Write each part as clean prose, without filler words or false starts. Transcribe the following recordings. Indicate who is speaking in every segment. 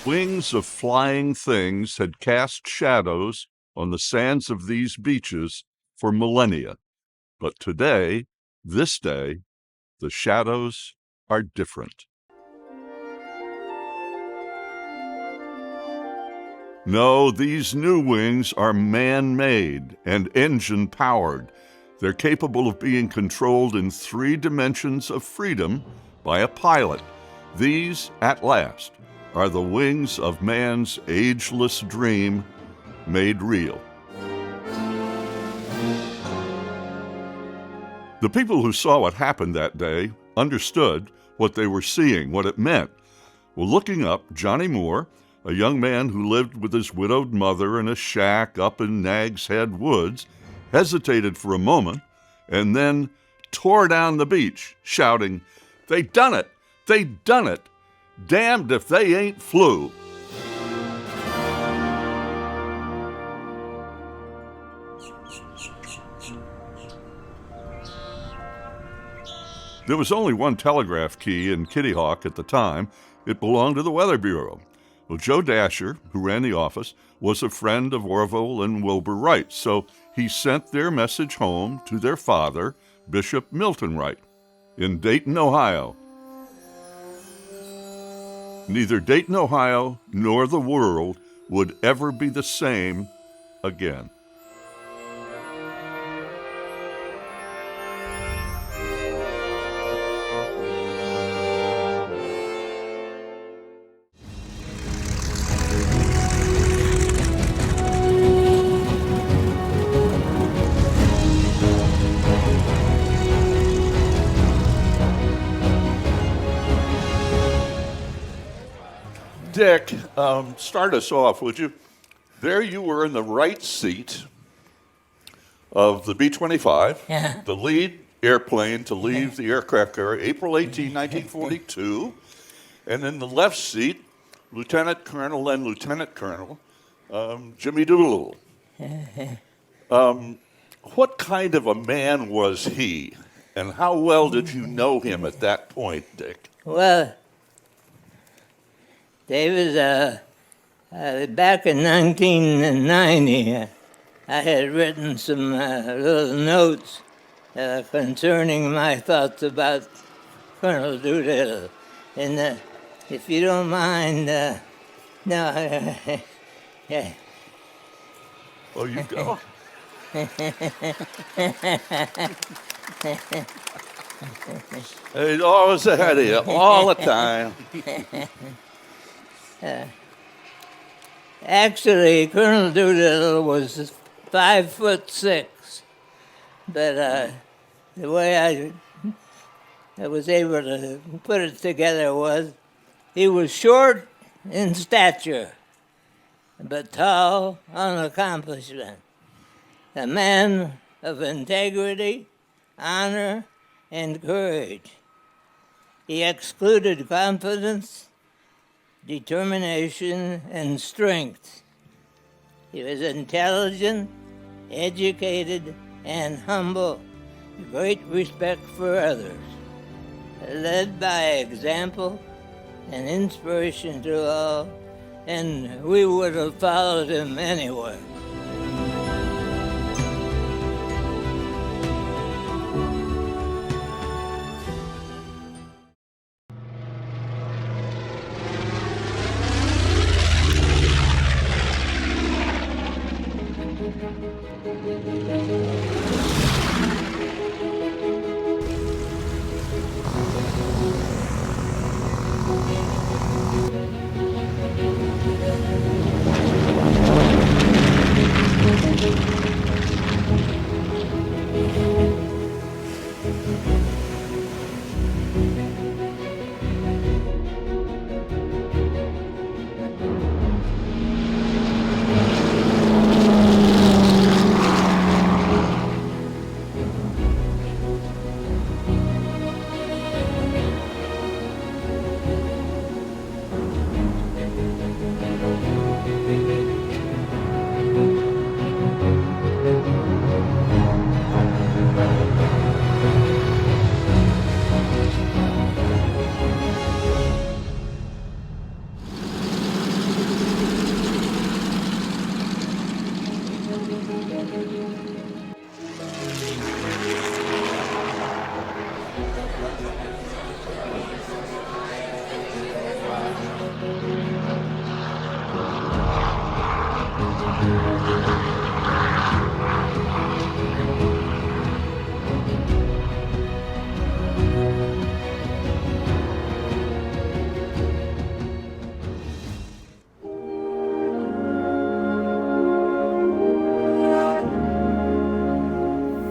Speaker 1: wings of flying things had cast shadows on the sands of these beaches for millennia. But today, this day, the shadows are different. No, these new wings are man-made and engine-powered. They're capable of being controlled in 3 dimensions of freedom by a pilot. These, at last, are the wings of man's ageless dream made real. The people who saw what happened that day understood what they were seeing, what it meant. Well, looking up, Johnny Moore, a young man who lived with his widowed mother in a shack up in Nag's Head Woods, hesitated for a moment and then tore down the beach, shouting, "They done it! They done it! Damned if they ain't flew!" There was only one telegraph key in Kitty Hawk at the time. It belonged to the Weather Bureau. Well, Joe Dasher, who ran the office, was a friend of Orville and Wilbur Wright, so he sent their message home to their father, Bishop Milton Wright, in Dayton, Ohio. Neither Dayton, Ohio, nor the world would ever be the same again. Dick, start us off, would you? There you were in the right seat of the B-25, the lead airplane to leave the aircraft carrier, April 18, 1942. And in the left seat, Lieutenant Colonel and Lieutenant Colonel Jimmy Doolittle. What kind of a man was he, and how well did you know him at that point, Dick?
Speaker 2: Well, David, back in 1990, I had written some little notes concerning my thoughts about Colonel Doolittle. And if you don't mind, no, yeah.
Speaker 1: Oh, you go. He's always ahead of you, all the time.
Speaker 2: Actually, Colonel Doolittle was 5'6", but the way I was able to put it together was he was short in stature, but tall on accomplishment. A man of integrity, honor, and courage. He excluded confidence, determination, and strength. He was intelligent, educated, and humble, great respect for others, led by example and inspiration to all, and we would have followed him anywhere.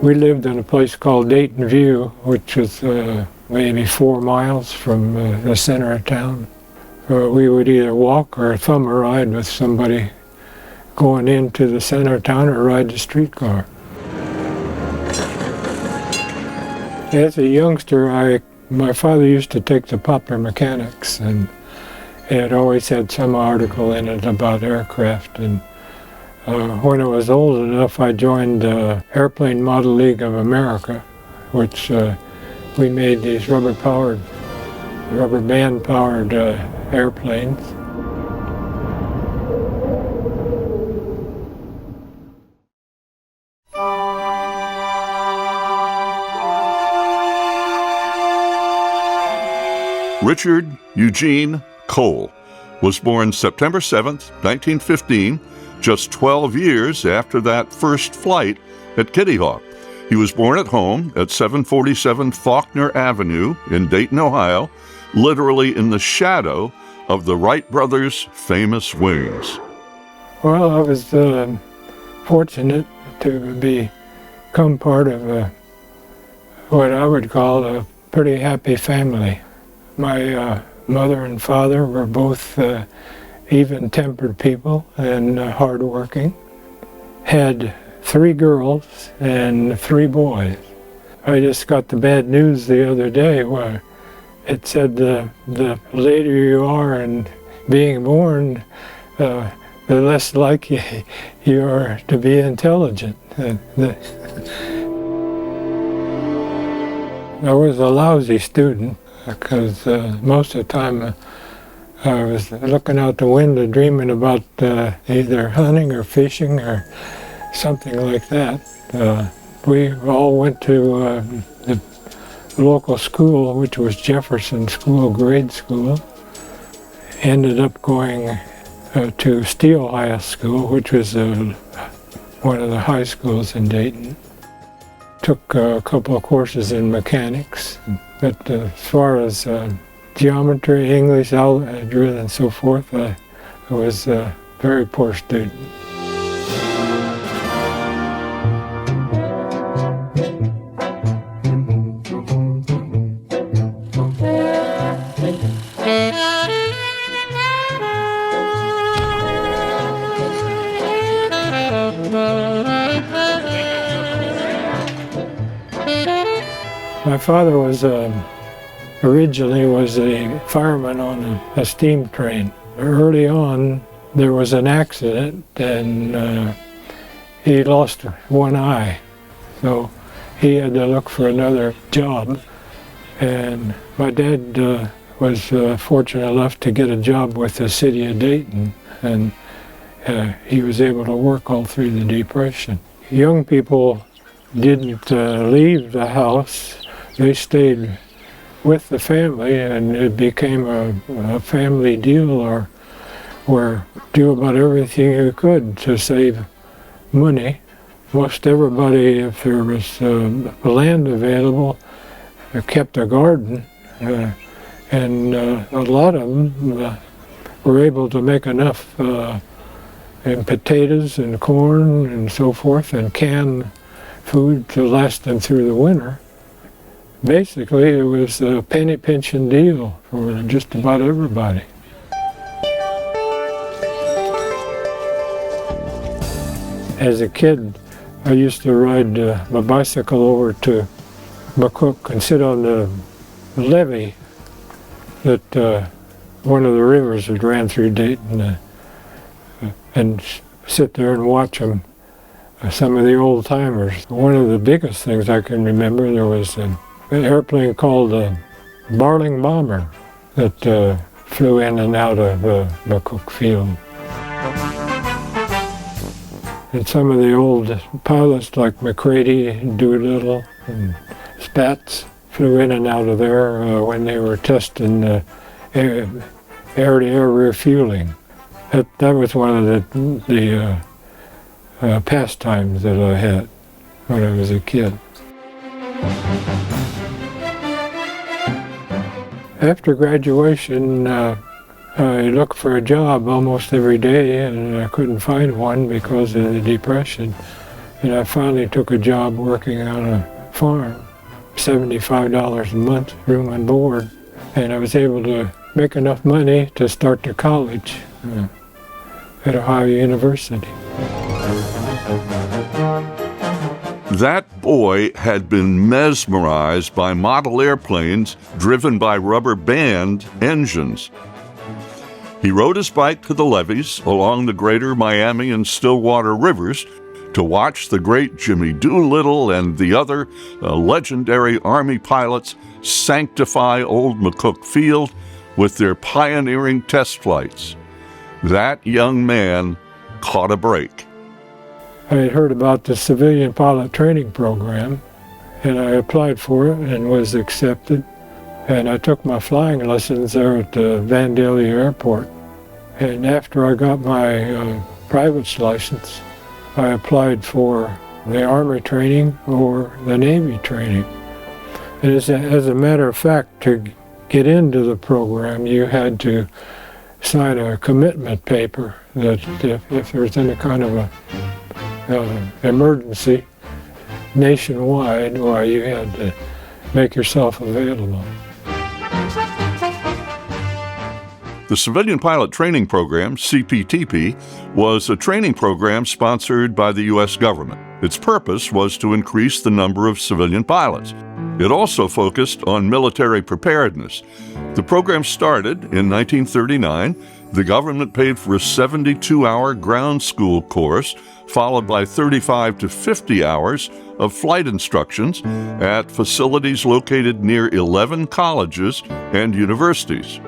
Speaker 3: We lived in a place called Dayton View, which was maybe 4 miles from the center of town. We would either walk or thumb a ride with somebody going into the center of town or ride the streetcar. As a youngster, my father used to take the Poplar Mechanics, and it always had some article in it about aircraft. And when I was old enough, I joined the Airplane Model League of America, which we made these rubber band-powered airplanes.
Speaker 1: Richard Eugene Cole was born September 7th, 1915, just 12 years after that first flight at Kitty Hawk. He was born at home at 747 Faulkner Avenue in Dayton, Ohio, literally in the shadow of the Wright brothers' famous wings.
Speaker 3: Well, I was fortunate to become part of what I would call a pretty happy family. My mother and father were both even-tempered people and hard-working. Had 3 girls and 3 boys. I just got the bad news the other day where it said the later you are in being born, the less likely you are to be intelligent. I was a lousy student, because most of the time I was looking out the window dreaming about either hunting or fishing or something like that. We all went to the local school, which was Jefferson School, grade school. Ended up going to Steele High School, which was one of the high schools in Dayton. Took a couple of courses in mechanics, but as far as geometry, English, algebra, and so forth, I was a very poor student. My father was originally was a fireman on a steam train. Early on, there was an accident, and he lost one eye, so he had to look for another job. And my dad was fortunate enough to get a job with the city of Dayton, and he was able to work all through the Depression. Young people didn't leave the house. They stayed with the family, and it became a family deal, or where do about everything you could to save money. Most everybody, if there was land available, kept a garden, and a lot of them were able to make enough in potatoes and corn and so forth, and canned food to last them through the winter. Basically, it was a penny pinching deal for just about everybody. As a kid, I used to ride my bicycle over to McCook and sit on the levee that one of the rivers that ran through Dayton, and sit there and watch them. Some of the old timers. One of the biggest things I can remember, there was an airplane called a Barling Bomber that flew in and out of McCook Field. And some of the old pilots like McCready, Doolittle, and Spatz flew in and out of there when they were testing air-to-air refueling. That was one of the pastimes that I had when I was a kid. After graduation, I looked for a job almost every day, and I couldn't find one because of the Depression. And I finally took a job working on a farm, $75 a month, room and board. And I was able to make enough money to start to college at Ohio University.
Speaker 1: That boy had been mesmerized by model airplanes driven by rubber band engines. He rode his bike to the levees along the greater Miami and Stillwater rivers to watch the great Jimmy Doolittle and the other legendary Army pilots sanctify Old McCook Field with their pioneering test flights. That young man caught a break.
Speaker 3: I had heard about the civilian pilot training program, and I applied for it and was accepted. And I took my flying lessons there at the Vandalia Airport. And after I got my pilot's license, I applied for the Army training or the Navy training. And as a matter of fact, to get into the program, you had to sign a commitment paper that if there's any kind of a emergency nationwide, why you had to make yourself available.
Speaker 1: The Civilian Pilot Training Program, CPTP, was a training program sponsored by the U.S. government. Its purpose was to increase the number of civilian pilots. It also focused on military preparedness. The program started in 1939. The government paid for a 72-hour ground school course, followed by 35 to 50 hours of flight instructions at facilities located near 11 colleges and universities.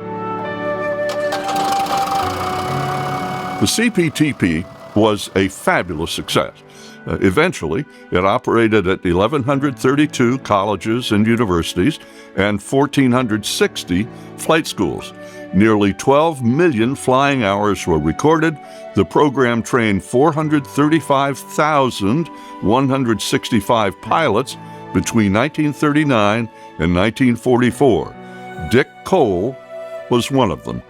Speaker 1: The CPTP was a fabulous success. Eventually, it operated at 1,132 colleges and universities and 1,460 flight schools. Nearly 12 million flying hours were recorded. The program trained 435,165 pilots between 1939 and 1944. Dick Cole was one of them.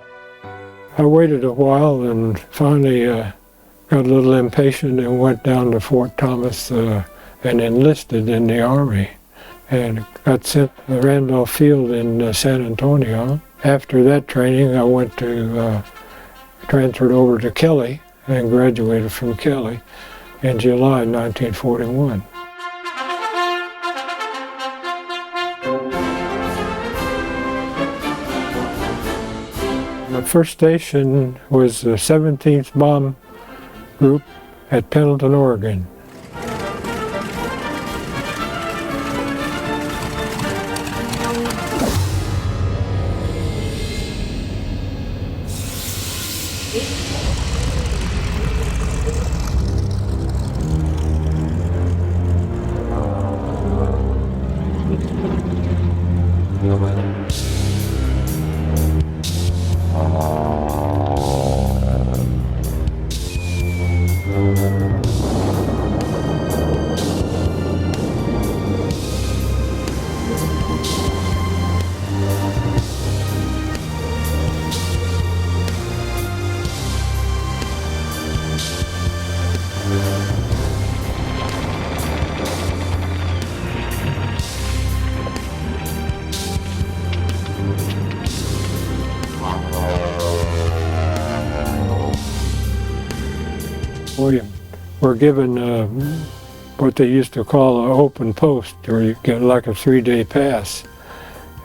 Speaker 3: I waited a while and finally got a little impatient and went down to Fort Thomas and enlisted in the Army and got sent to Randolph Field in San Antonio. After that training, I went to transferred over to Kelly and graduated from Kelly in July 1941. My first station was the 17th Bomb Group at Pendleton, Oregon. We were given what they used to call an open post, where you get like a 3-day pass.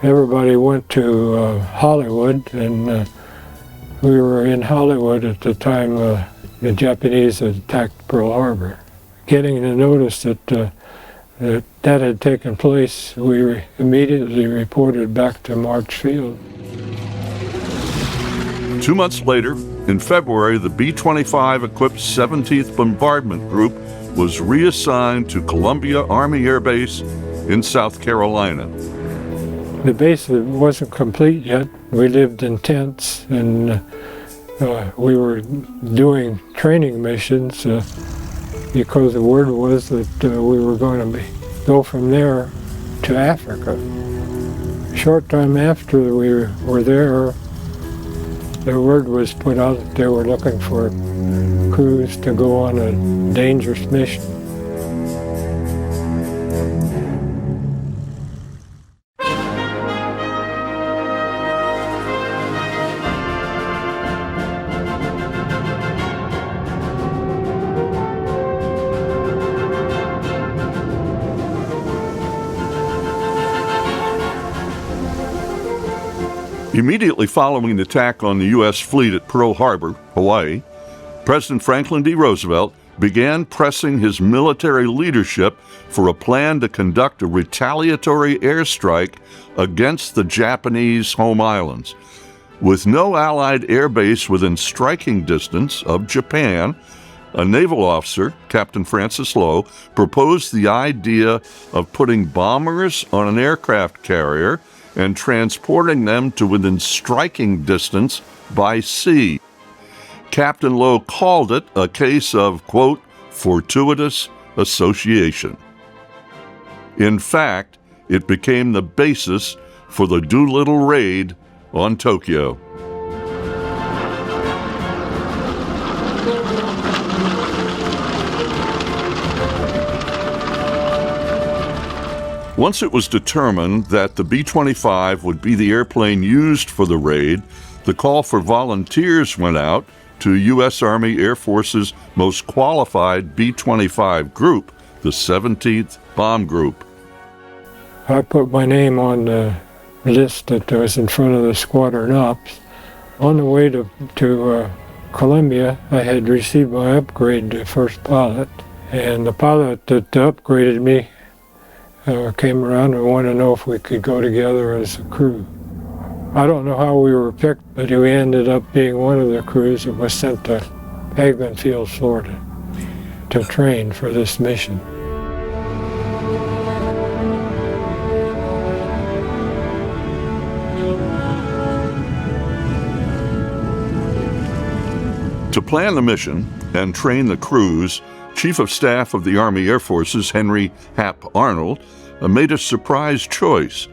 Speaker 3: Everybody went to Hollywood, and we were in Hollywood at the time the Japanese had attacked Pearl Harbor. Getting the notice that that had taken place, we immediately reported back to March Field.
Speaker 1: 2 months later, in February, the B-25 equipped 17th Bombardment Group was reassigned to Columbia Army Air Base in South Carolina.
Speaker 3: The base wasn't complete yet. We lived in tents, and we were doing training missions because the word was that we were going to go from there to Africa. A short time after we were there, the word was put out that they were looking for crews to go on a dangerous mission.
Speaker 1: Immediately following the attack on the U.S. fleet at Pearl Harbor, Hawaii, President Franklin D. Roosevelt began pressing his military leadership for a plan to conduct a retaliatory airstrike against the Japanese home islands. With no Allied air base within striking distance of Japan, a naval officer, Captain Francis Lowe, proposed the idea of putting bombers on an aircraft carrier and transporting them to within striking distance by sea. Captain Lowe called it a case of, quote, fortuitous association. In fact, it became the basis for the Doolittle Raid on Tokyo. Once it was determined that the B-25 would be the airplane used for the raid, the call for volunteers went out to U.S. Army Air Force's most qualified B-25 group, the 17th Bomb Group.
Speaker 3: I put my name on the list that was in front of the squadron ops. On the way to Columbia, I had received my upgrade to first pilot, and the pilot that upgraded me came around and wanted to know if we could go together as a crew. I don't know how we were picked, but we ended up being one of the crews that was sent to Eggman Field, Florida, to train for this mission.
Speaker 1: To plan the mission and train the crews, Chief of Staff of the Army Air Forces Henry Hap Arnold made a surprise choice.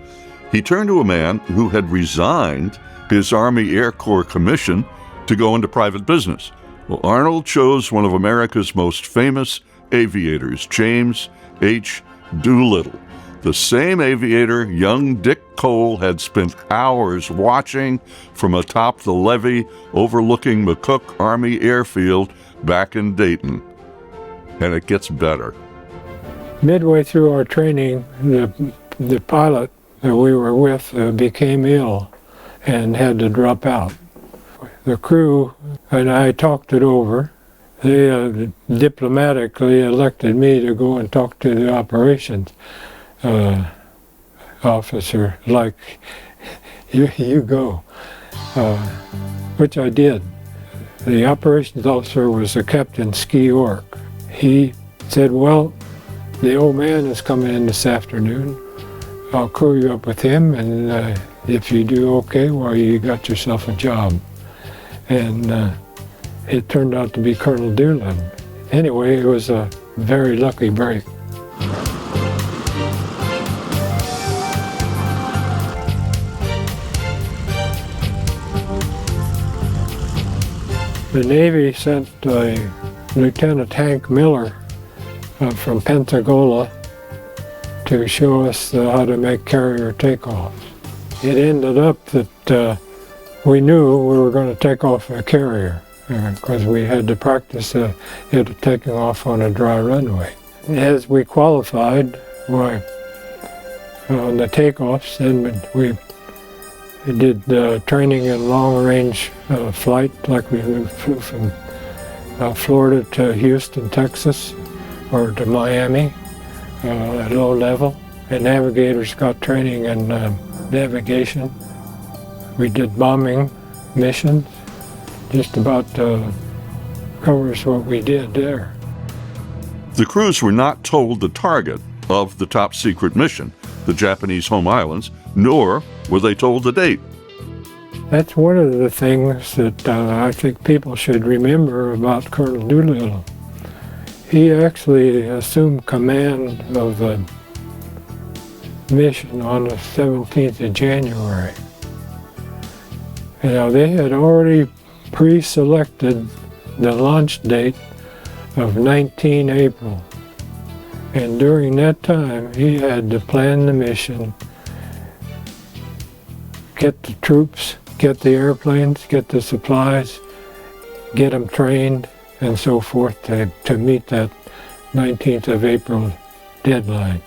Speaker 1: He turned to a man who had resigned his Army Air Corps commission to go into private business. Well, Arnold chose one of America's most famous aviators, James H. Doolittle, the same aviator young Dick Cole had spent hours watching from atop the levee overlooking McCook Army Airfield back in Dayton. And it gets better.
Speaker 3: Midway through our training, the pilot that we were with became ill and had to drop out. The crew and I talked it over. They diplomatically elected me to go and talk to the operations officer, like, you go, which I did. The operations officer was a Captain Ski Ork. He said, well, the old man is coming in this afternoon. I'll crew you up with him, and if you do okay, well, you got yourself a job. And it turned out to be Colonel Doolittle. Anyway, it was a very lucky break. The Navy sent Lieutenant Hank Miller from Pensacola to show us how to make carrier takeoffs. It ended up that we knew we were going to take off a carrier because we had to practice it taking off on a dry runway. As we qualified on the takeoffs, then we did training in long-range flight, like we flew from Florida to Houston, Texas, or to Miami at low level. And navigators got training in navigation. We did bombing missions. Just about covers what we did there.
Speaker 1: The crews were not told the target of the top secret mission, the Japanese home islands, nor were they told the date.
Speaker 3: That's one of the things that I think people should remember about Colonel Doolittle. He actually assumed command of the mission on the 17th of January. You know, they had already pre-selected the launch date of 19 April. And during that time, he had to plan the mission, get the troops, get the airplanes, get the supplies, get them trained, and so forth to meet that 19th of April deadline,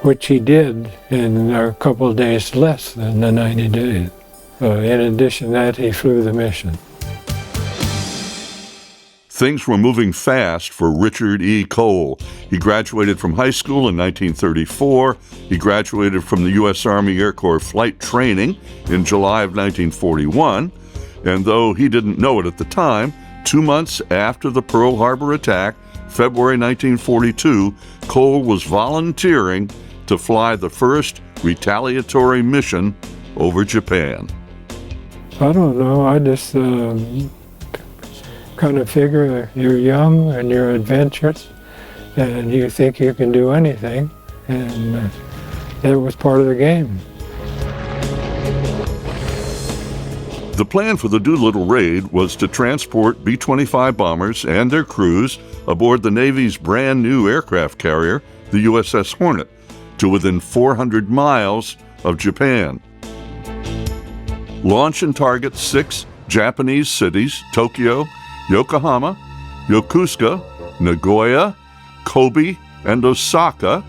Speaker 3: which he did in a couple of days less than the 90 days. In addition to that, he flew the mission.
Speaker 1: Things were moving fast for Richard E. Cole. He graduated from high school in 1934. He graduated from the U.S. Army Air Corps flight training in July of 1941. And though he didn't know it at the time, 2 months after the Pearl Harbor attack, February 1942, Cole was volunteering to fly the first retaliatory mission over Japan.
Speaker 3: I don't know. I just kind of figure you're young and you're adventurous and you think you can do anything, and it was part of the game.
Speaker 1: The plan for the Doolittle Raid was to transport B-25 bombers and their crews aboard the Navy's brand new aircraft carrier, the USS Hornet, to within 400 miles of Japan. Launch and target 6 Japanese cities: Tokyo, Yokohama, Yokosuka, Nagoya, Kobe, and Osaka,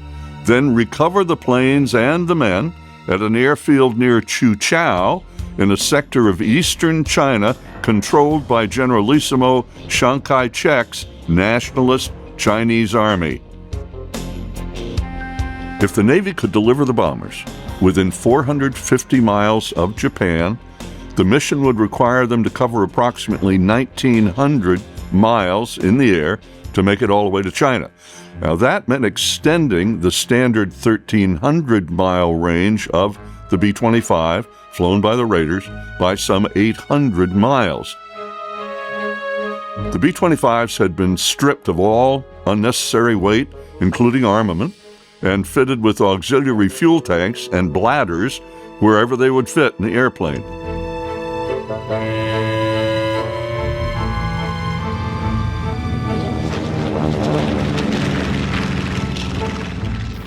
Speaker 1: then recover the planes and the men at an airfield near Chuchao in a sector of eastern China controlled by Generalissimo Chiang Kai-shek's nationalist Chinese army. If the Navy could deliver the bombers within 450 miles of Japan, the mission would require them to cover approximately 1,900 miles in the air to make it all the way to China. Now that meant extending the standard 1,300-mile range of the B-25, flown by the Raiders, by some 800 miles. The B-25s had been stripped of all unnecessary weight, including armament, and fitted with auxiliary fuel tanks and bladders wherever they would fit in the airplane.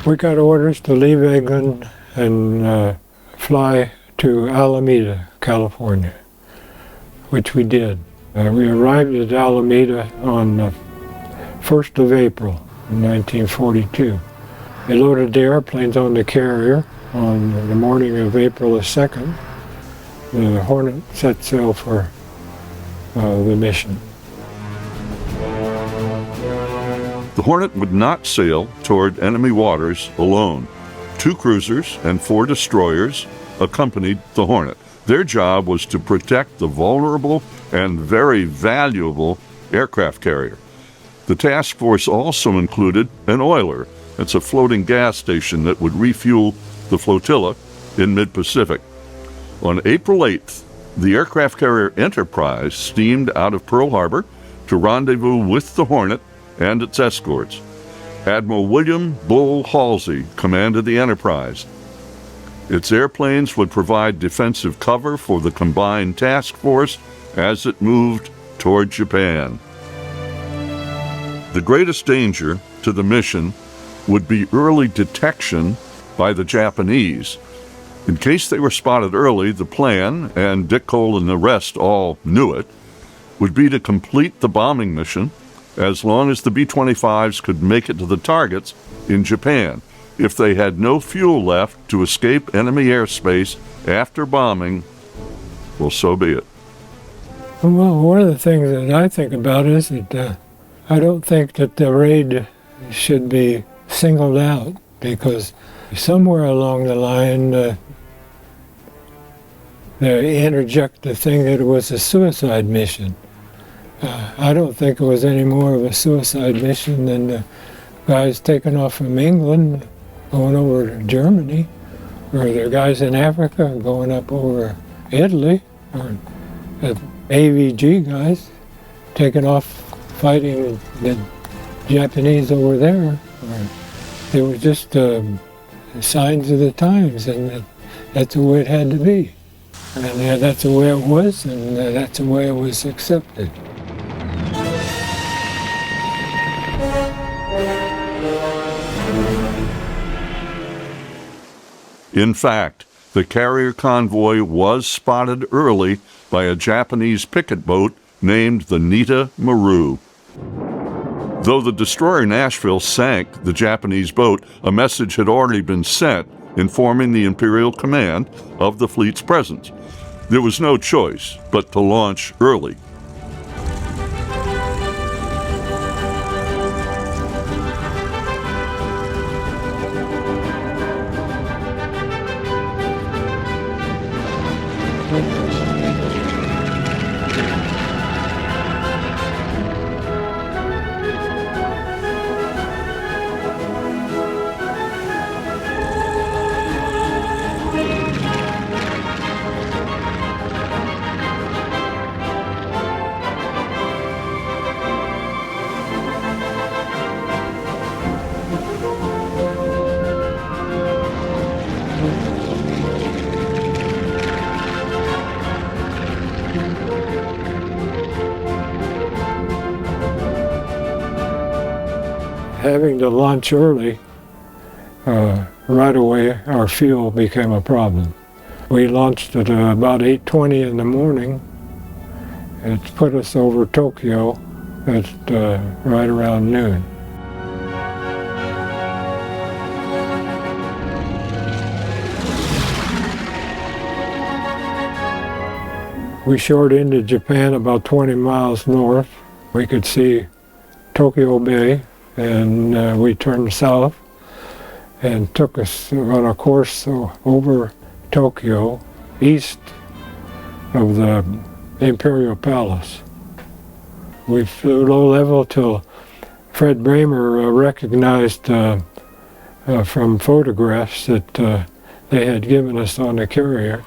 Speaker 3: We got orders to leave England and fly to Alameda, California, which we did. We arrived at Alameda on the 1st of April in 1942. They loaded the airplanes on the carrier on the morning of April the 2nd. The Hornet set sail for the mission.
Speaker 1: The Hornet would not sail toward enemy waters alone. 2 cruisers and 4 destroyers accompanied the Hornet. Their job was to protect the vulnerable and very valuable aircraft carrier. The task force also included an oiler. It's a floating gas station that would refuel the flotilla in mid-Pacific. On April 8th, the aircraft carrier Enterprise steamed out of Pearl Harbor to rendezvous with the Hornet and its escorts. Admiral William Bull Halsey commanded the Enterprise. Its airplanes would provide defensive cover for the combined task force as it moved toward Japan. The greatest danger to the mission would be early detection by the Japanese. In case they were spotted early, the plan, and Dick Cole and the rest all knew it, would be to complete the bombing mission as long as the B-25s could make it to the targets in Japan. If they had no fuel left to escape enemy airspace after bombing, well, so be it.
Speaker 3: Well, one of the things that I think about is that I don't think that the raid should be singled out, because somewhere along the line they interject the thing that it was a suicide mission. I don't think it was any more of a suicide mission than the guys taking off from England going over to Germany, or the guys in Africa going up over Italy, or the AVG guys taking off fighting the Japanese over there. It was just signs of the times, and that's the way it had to be. And that's the way it was, and that's the way it was accepted.
Speaker 1: In fact, the carrier convoy was spotted early by a Japanese picket boat named the Nita Maru. Though the destroyer Nashville sank the Japanese boat, a message had already been sent informing the Imperial Command of the fleet's presence. There was no choice but to launch early.
Speaker 3: Having to launch early, right away our fuel became a problem. We launched at about 8:20 in the morning. It put us over Tokyo at right around noon. We shored into Japan about 20 miles north. We could see Tokyo Bay, and we turned south and took us on a course over Tokyo, east of the Imperial Palace. We flew low level till Fred Bramer recognized from photographs that they had given us on the carrier.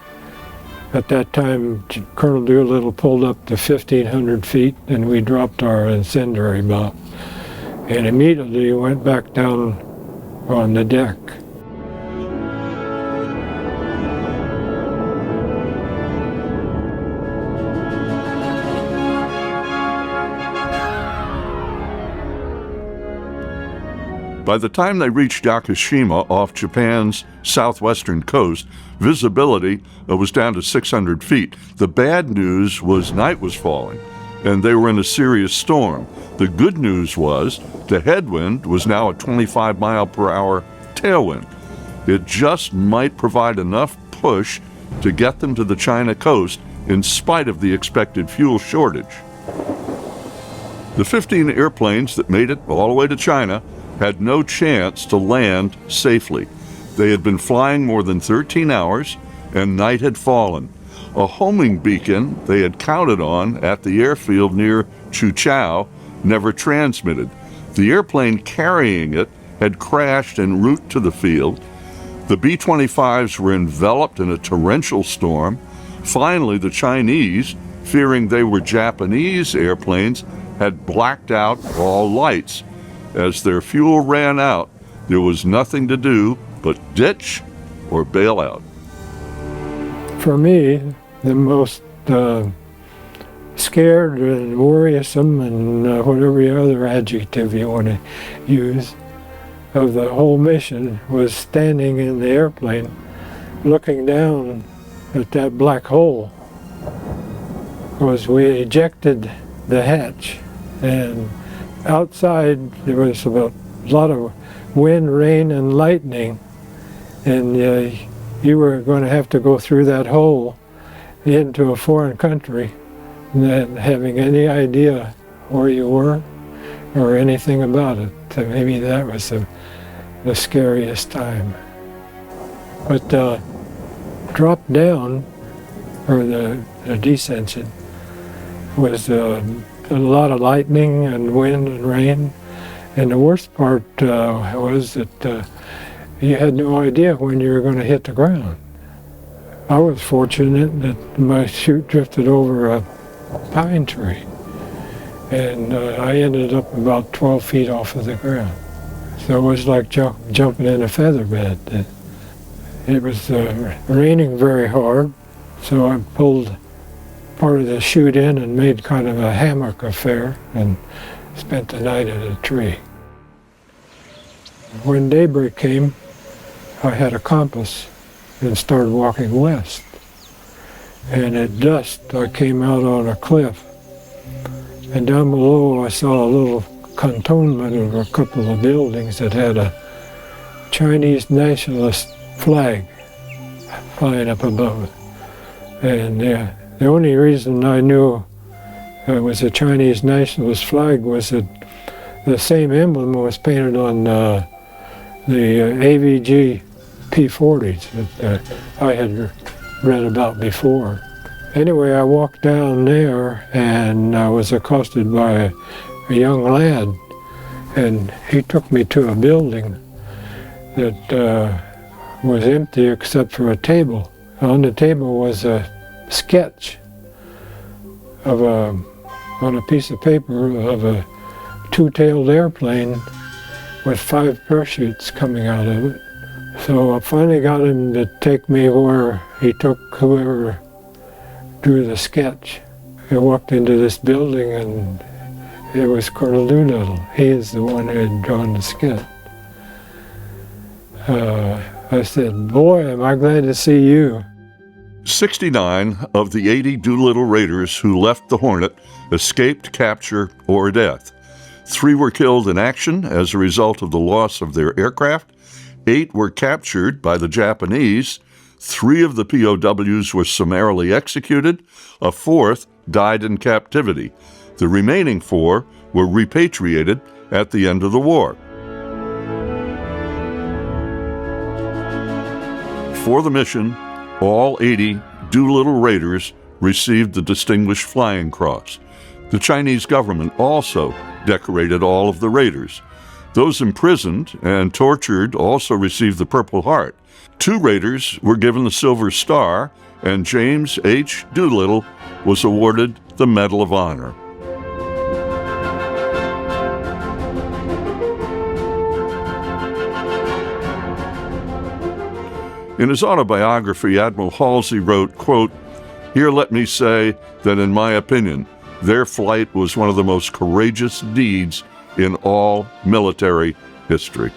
Speaker 3: At that time, Colonel Doolittle pulled up to 1,500 feet and we dropped our incendiary bomb. And immediately went back down on the deck.
Speaker 1: By the time they reached Yakushima off Japan's southwestern coast, visibility was down to 600 feet. The bad news was night was falling, and they were in a serious storm. The good news was the headwind was now a 25-mile-per-hour tailwind. It just might provide enough push to get them to the China coast in spite of the expected fuel shortage. The 15 airplanes that made it all the way to China had no chance to land safely. They had been flying more than 13 hours, and night had fallen. A homing beacon they had counted on at the airfield near Chuchao never transmitted. The airplane carrying it had crashed en route to the field. The B-25s were enveloped in a torrential storm. Finally, the Chinese, fearing they were Japanese airplanes, had blacked out all lights. As their fuel ran out, there was nothing to do but ditch or bail out.
Speaker 3: For me, the most scared and worrisome and whatever other adjective you want to use of the whole mission was standing in the airplane looking down at that black hole. Because we ejected the hatch, and outside there was a lot of wind, rain, and lightning, and you were going to have to go through that hole into a foreign country, not having any idea where you were or anything about it. So maybe that was the scariest time. But drop down, or the descension, was a lot of lightning and wind and rain. And the worst part was that you had no idea when you were going to hit the ground. I was fortunate that my chute drifted over a pine tree, and I ended up about 12 feet off of the ground. So it was like jumping in a feather bed. It was raining very hard, so I pulled part of the chute in and made kind of a hammock affair and spent the night at a tree. When daybreak came, I had a compass and started walking west. And at dusk, I came out on a cliff. And down below, I saw a little cantonment of a couple of buildings that had a Chinese nationalist flag flying up above it. And the only reason I knew it was a Chinese nationalist flag was that the same emblem was painted on the AVG P-40s that I had read about before. Anyway, I walked down there and I was accosted by a young lad, and he took me to a building that was empty except for a table. On the table was a sketch of on a piece of paper of a two-tailed airplane with 5 parachutes coming out of it. So I finally got him to take me where he took whoever drew the sketch. I walked into this building and it was Colonel Doolittle. He is the one who had drawn the sketch. I said, "Boy, am I glad to see you."
Speaker 1: 69 of the 80 Doolittle Raiders who left the Hornet escaped capture or death. 3 were killed in action as a result of the loss of their aircraft. 8 were captured by the Japanese. 3 of the POWs were summarily executed. A 4th died in captivity. The remaining 4 were repatriated at the end of the war. For the mission, all 80 Doolittle Raiders received the Distinguished Flying Cross. The Chinese government also decorated all of the Raiders. Those imprisoned and tortured also received the Purple Heart. 2 Raiders were given the Silver Star, and James H. Doolittle was awarded the Medal of Honor. In his autobiography, Admiral Halsey wrote, quote, "Here let me say that in my opinion, their flight was one of the most courageous deeds in all military history."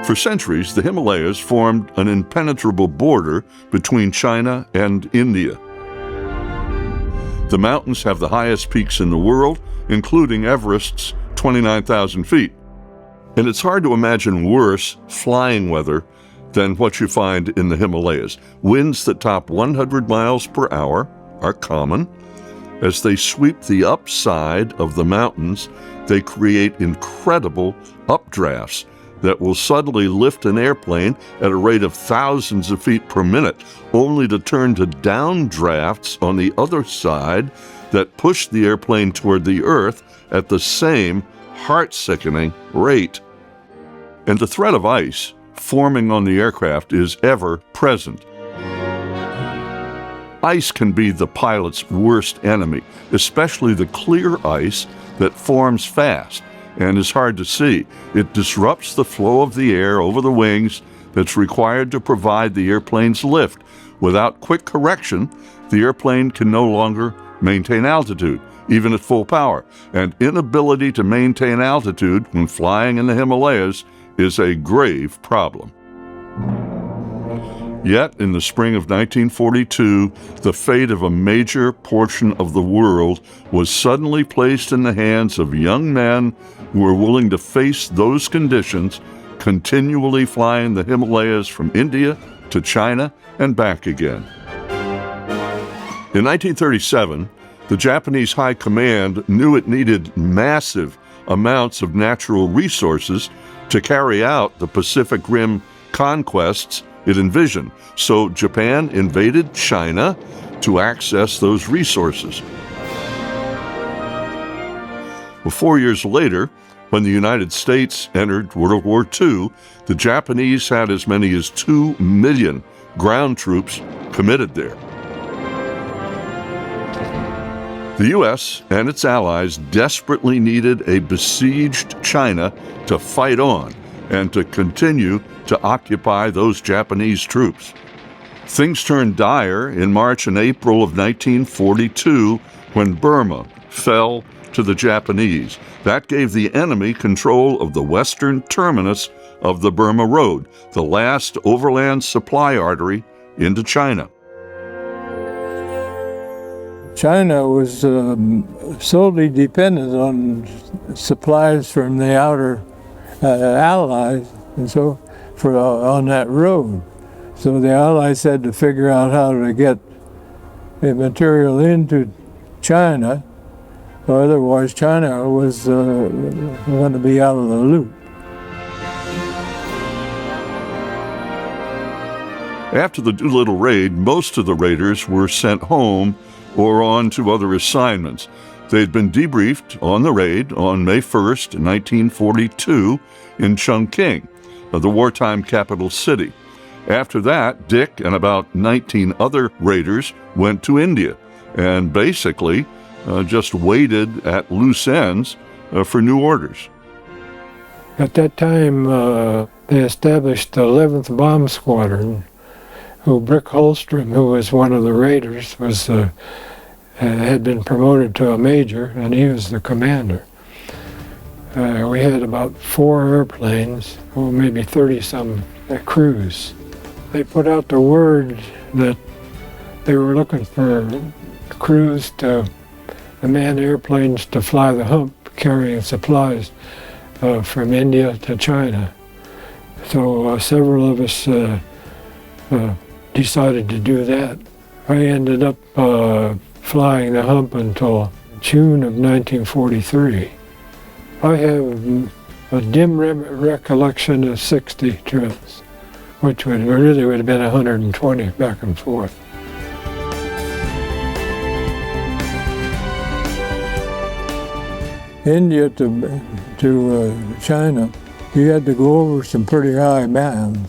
Speaker 1: For centuries, the Himalayas formed an impenetrable border between China and India. The mountains have the highest peaks in the world, including Everest's 29,000 feet. And it's hard to imagine worse flying weather than what you find in the Himalayas. Winds that top 100 miles per hour are common. As they sweep the upside of the mountains, they create incredible updrafts that will suddenly lift an airplane at a rate of thousands of feet per minute, only to turn to downdrafts on the other side that push the airplane toward the earth at the same heart-sickening rate. And the threat of ice forming on the aircraft is ever present. Ice can be the pilot's worst enemy, especially the clear ice that forms fast and is hard to see. It disrupts the flow of the air over the wings that's required to provide the airplane's lift. Without quick correction, the airplane can no longer maintain altitude, even at full power. And inability to maintain altitude when flying in the Himalayas is a grave problem. Yet, in the spring of 1942, the fate of a major portion of the world was suddenly placed in the hands of young men who were willing to face those conditions, continually flying the Himalayas from India to China and back again. In 1937, the Japanese High Command knew it needed massive amounts of natural resources to carry out the Pacific Rim conquests it envisioned. So Japan invaded China, to access those resources. Well, 4 years later, when the United States entered World War II, the Japanese had as many as 2 million ground troops committed there. The U.S. and its allies desperately needed a besieged China to fight on and to continue to occupy those Japanese troops. Things turned dire in March and April of 1942 when Burma fell to the Japanese. That gave the enemy control of the western terminus of the Burma Road, the last overland supply artery into China.
Speaker 3: China was solely dependent on supplies from the outer allies and so on that road. So the allies had to figure out how to get the material into China, or otherwise China was going to be out of the loop.
Speaker 1: After the Doolittle Raid, most of the raiders were sent home or on to other assignments. They'd been debriefed on the raid on May 1st, 1942 in Chongqing, the wartime capital city. After that, Dick and about 19 other raiders went to India and basically just waited at loose ends for new orders.
Speaker 3: At that time, they established the 11th Bomb Squadron, who Brick Holstrom, who was one of the raiders, had been promoted to a major, and he was the commander. We had about 4 airplanes, maybe 30-some crews. They put out the word that they were looking for crews to man airplanes to fly the Hump, carrying supplies from India to China. So several of us decided to do that. I ended up flying the Hump until June of 1943. I have a dim recollection of 60 trips, which would have been 120 back and forth. India to China, you had to go over some pretty high mountains.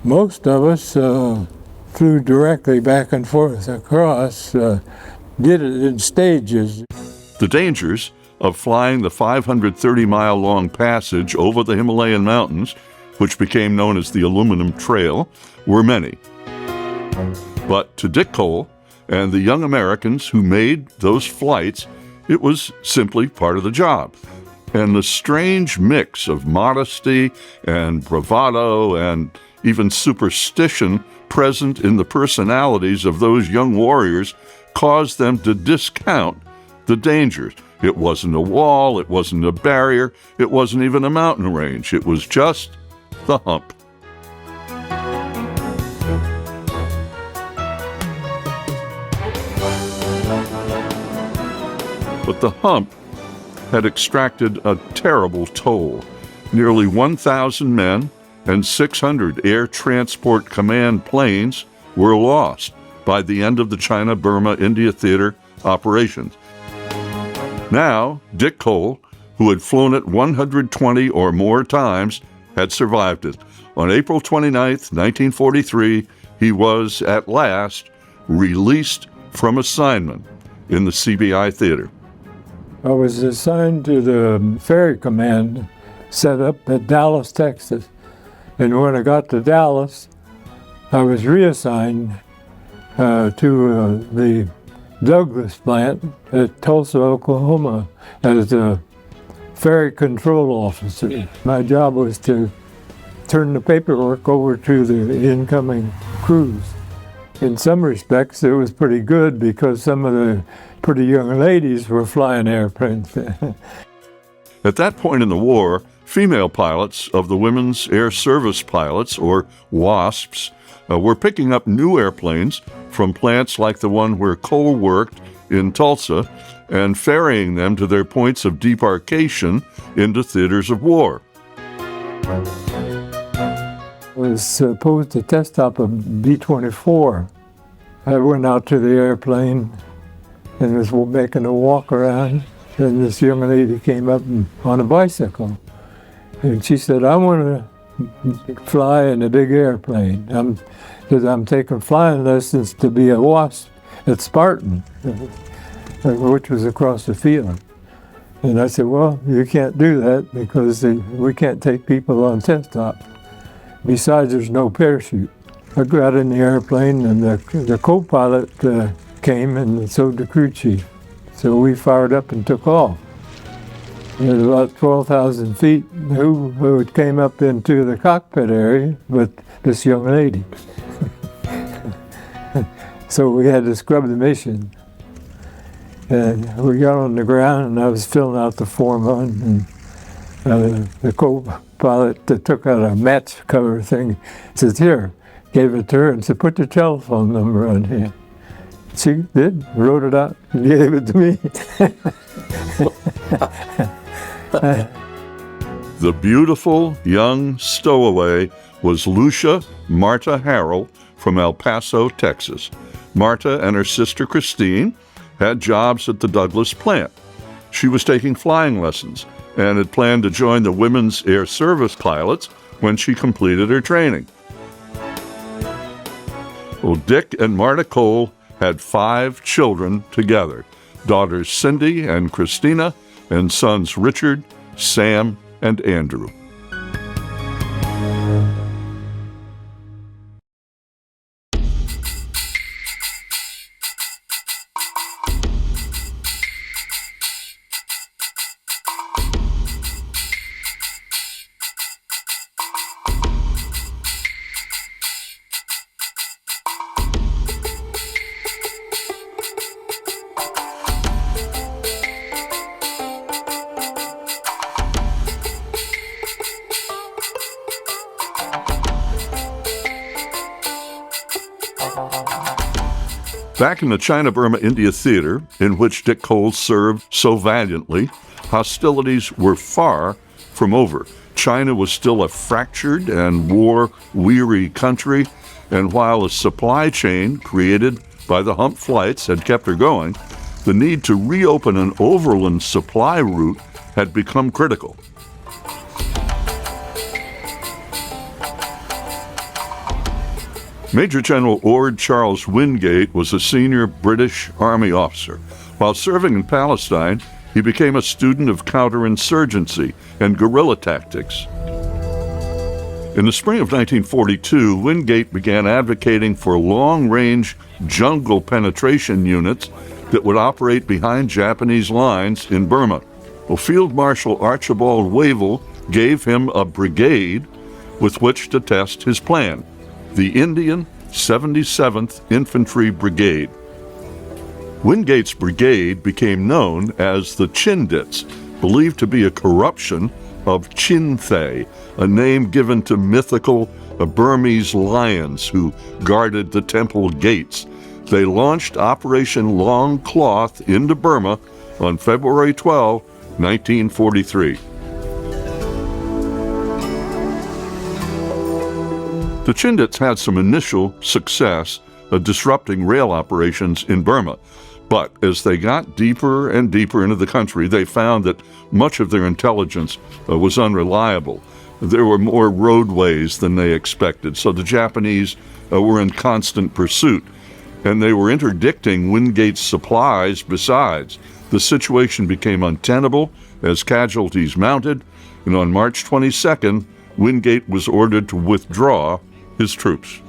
Speaker 3: Most of us flew directly back and forth across, did it in stages.
Speaker 1: The dangers of flying the 530-mile-long passage over the Himalayan mountains, which became known as the Aluminum Trail, were many. But to Dick Cole and the young Americans who made those flights, it was simply part of the job. And the strange mix of modesty and bravado and even superstition present in the personalities of those young warriors caused them to discount the dangers. It wasn't a wall, it wasn't a barrier, it wasn't even a mountain range. It was just the Hump. But the Hump had extracted a terrible toll. Nearly 1,000 men and 600 Air Transport Command planes were lost by the end of the China Burma India Theater operations. Now, Dick Cole, who had flown it 120 or more times, had survived it. On April 29, 1943, he was at last released from assignment in the CBI theater.
Speaker 3: I was assigned to the ferry command set up at Dallas, Texas. And when I got to Dallas, I was reassigned to the Douglas plant at Tulsa, Oklahoma, as a ferry control officer. My job was to turn the paperwork over to the incoming crews. In some respects, it was pretty good because some of the pretty young ladies were flying airplanes.
Speaker 1: At that point in the war, female pilots of the Women's Air Service Pilots, or WASPs, were picking up new airplanes from plants like the one where Cole worked in Tulsa and ferrying them to their points of debarkation into theaters of war.
Speaker 3: I was supposed to test up a B-24, I went out to the airplane and was making a walk around, and this young lady came up on a bicycle. And she said, I want to fly in a big airplane. I'm taking flying lessons to be a WASP at Spartan, which was across the field. And I said, well, you can't do that because we can't take people on test top. Besides, there's no parachute. I got in the airplane and the co-pilot came, and so did the crew chief. So we fired up and took off. At about 12,000 feet, who came up into the cockpit area with this young lady. So we had to scrub the mission. And we got on the ground, and I was filling out the form on, and the co-pilot took out a match cover thing, says, here, gave it to her, and said, put your telephone number on here. She did, wrote it out, and gave it to me.
Speaker 1: The beautiful young stowaway was Lucia Marta Harrell from El Paso, Texas. Marta and her sister Christine had jobs at the Douglas plant. She was taking flying lessons and had planned to join the Women's Air Service pilots when she completed her training. Well, Dick and Marta Cole had 5 children together, daughters Cindy and Christina, and sons Richard, Sam, and Andrew. Back in the China Burma India Theater, in which Dick Cole served so valiantly, hostilities were far from over. China was still a fractured and war-weary country, and while a supply chain created by the Hump flights had kept her going, the need to reopen an overland supply route had become critical. Major General Ord Charles Wingate was a senior British Army officer. While serving in Palestine, he became a student of counterinsurgency and guerrilla tactics. In the spring of 1942, Wingate began advocating for long-range jungle penetration units that would operate behind Japanese lines in Burma. Well, Field Marshal Archibald Wavell gave him a brigade with which to test his plan, the Indian 77th Infantry Brigade. Wingate's brigade became known as the Chindits, believed to be a corruption of Chinthay, a name given to mythical Burmese lions who guarded the temple gates. They launched Operation Long Cloth into Burma on February 12, 1943. The Chindits had some initial success disrupting rail operations in Burma, but as they got deeper and deeper into the country, they found that much of their intelligence was unreliable. There were more roadways than they expected, so the Japanese were in constant pursuit, and they were interdicting Wingate's supplies besides. The situation became untenable as casualties mounted, and on March 22nd, Wingate was ordered to withdraw his troops.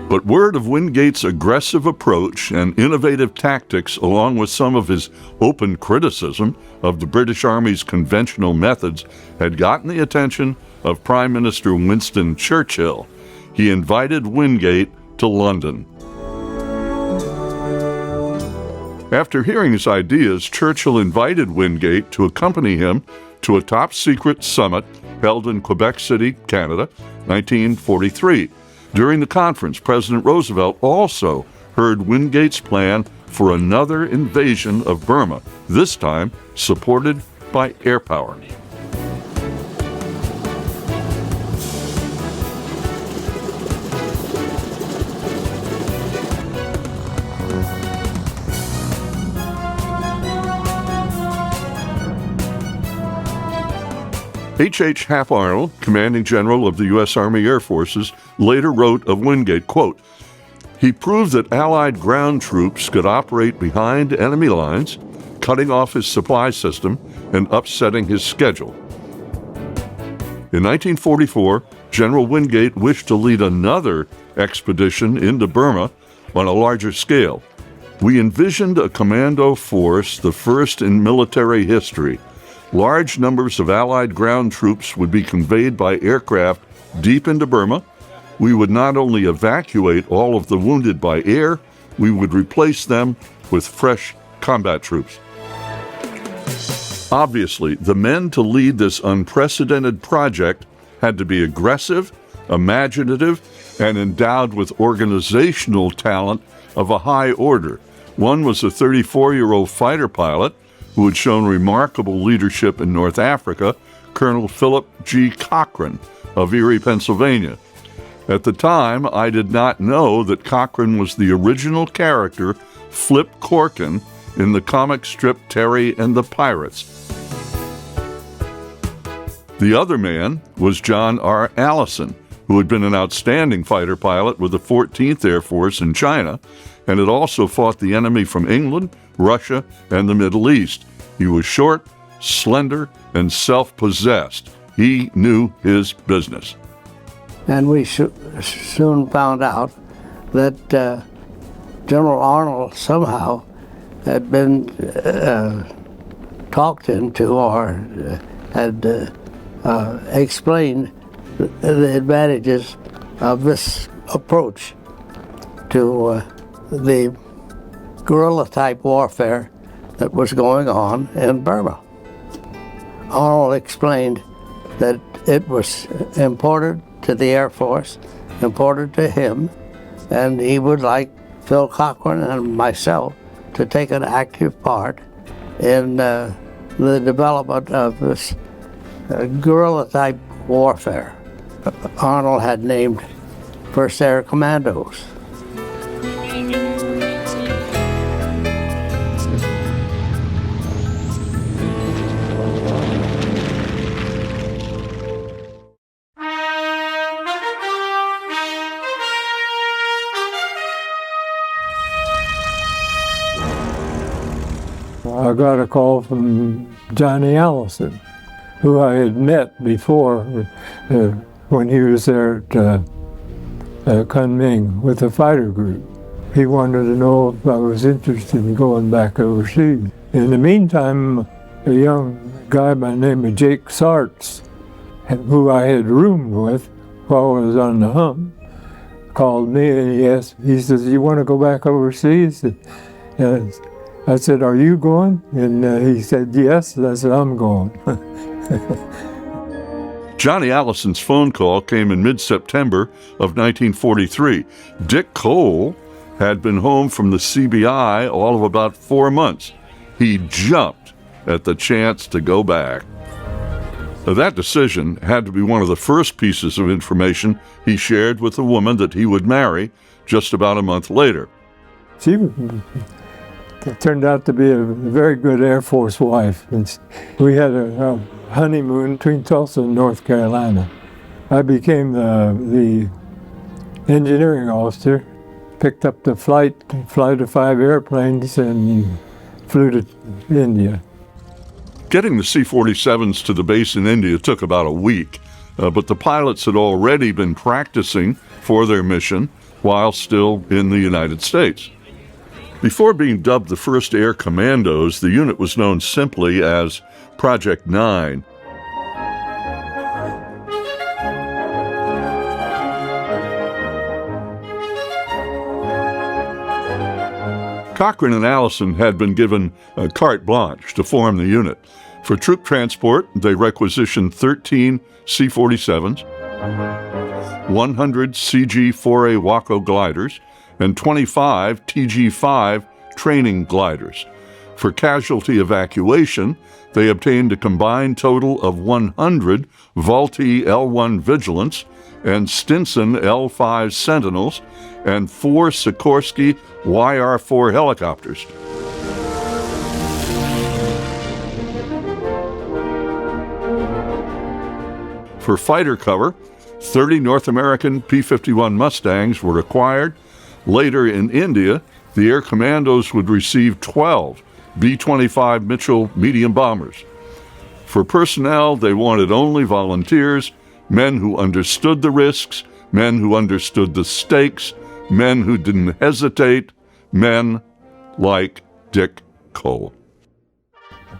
Speaker 1: But word of Wingate's aggressive approach and innovative tactics, along with some of his open criticism of the British Army's conventional methods, had gotten the attention of Prime Minister Winston Churchill. He invited Wingate to London. After hearing his ideas, Churchill invited Wingate to accompany him to a top-secret summit held in Quebec City, Canada, 1943. During the conference, President Roosevelt also heard Wingate's plan for another invasion of Burma, this time supported by air power. H. Hap Arnold, commanding general of the U.S. Army Air Forces, later wrote of Wingate, quote, "He proved that Allied ground troops could operate behind enemy lines, cutting off his supply system and upsetting his schedule." In 1944, General Wingate wished to lead another expedition into Burma on a larger scale. "We envisioned a commando force, the first in military history. Large numbers of Allied ground troops would be conveyed by aircraft deep into Burma. We would not only evacuate all of the wounded by air, we would replace them with fresh combat troops." Obviously, the men to lead this unprecedented project had to be aggressive, imaginative, and endowed with organizational talent of a high order. One was a 34-year-old fighter pilot who had shown remarkable leadership in North Africa, Colonel Philip G. Cochran of Erie, Pennsylvania. At the time, I did not know that Cochran was the original character, Flip Corkin, in the comic strip Terry and the Pirates. The other man was John R. Allison, who had been an outstanding fighter pilot with the 14th Air Force in China, and had also fought the enemy from England, Russia, and the Middle East. He was short, slender, and self-possessed. He knew his business.
Speaker 4: And we soon found out that General Arnold somehow had been talked into or had explained the advantages of this approach to the guerrilla-type warfare that was going on in Burma. Arnold explained that it was important to the Air Force, important to him, and he would like Phil Cochran and myself to take an active part in the development of this guerrilla-type warfare. Arnold had named 1st Air Commandos.
Speaker 3: I got a call from Johnny Allison, who I had met before when he was there at Kunming with the fighter group. He wanted to know if I was interested in going back overseas. In the meantime, a young guy by the name of Jake Sartz, who I had roomed with while I was on the Hump, called me and he says, "You want to go back overseas?" And I said, "Are you going?" And he said, "Yes." And I said, "I'm going."
Speaker 1: Johnny Allison's phone call came in mid-September of 1943. Dick Cole had been home from the CBI all of about 4 months. He jumped at the chance to go back. That decision had to be one of the first pieces of information he shared with the woman that he would marry just about a month later.
Speaker 3: She turned out to be a very good Air Force wife. And we had a honeymoon between Tulsa and North Carolina. I became the engineering officer, picked up the flight to 5 airplanes, and flew to India.
Speaker 1: Getting the C-47s to the base in India took about a week, but the pilots had already been practicing for their mission while still in the United States. Before being dubbed the 1st Air Commandos, the unit was known simply as Project 9. Cochran and Allison had been given carte blanche to form the unit. For troop transport, they requisitioned 13 C-47s, 100 CG-4A Waco gliders, and 25 TG-5 training gliders. For casualty evacuation, they obtained a combined total of 100 Vultee L-1 Vigilants and Stinson L-5 Sentinels and 4 Sikorsky YR-4 helicopters. For fighter cover, 30 North American P-51 Mustangs were acquired. Later in India, the Air Commandos would receive 12 B-25 Mitchell medium bombers. For personnel, they wanted only volunteers, men who understood the risks, men who understood the stakes, men who didn't hesitate, men like Dick Cole.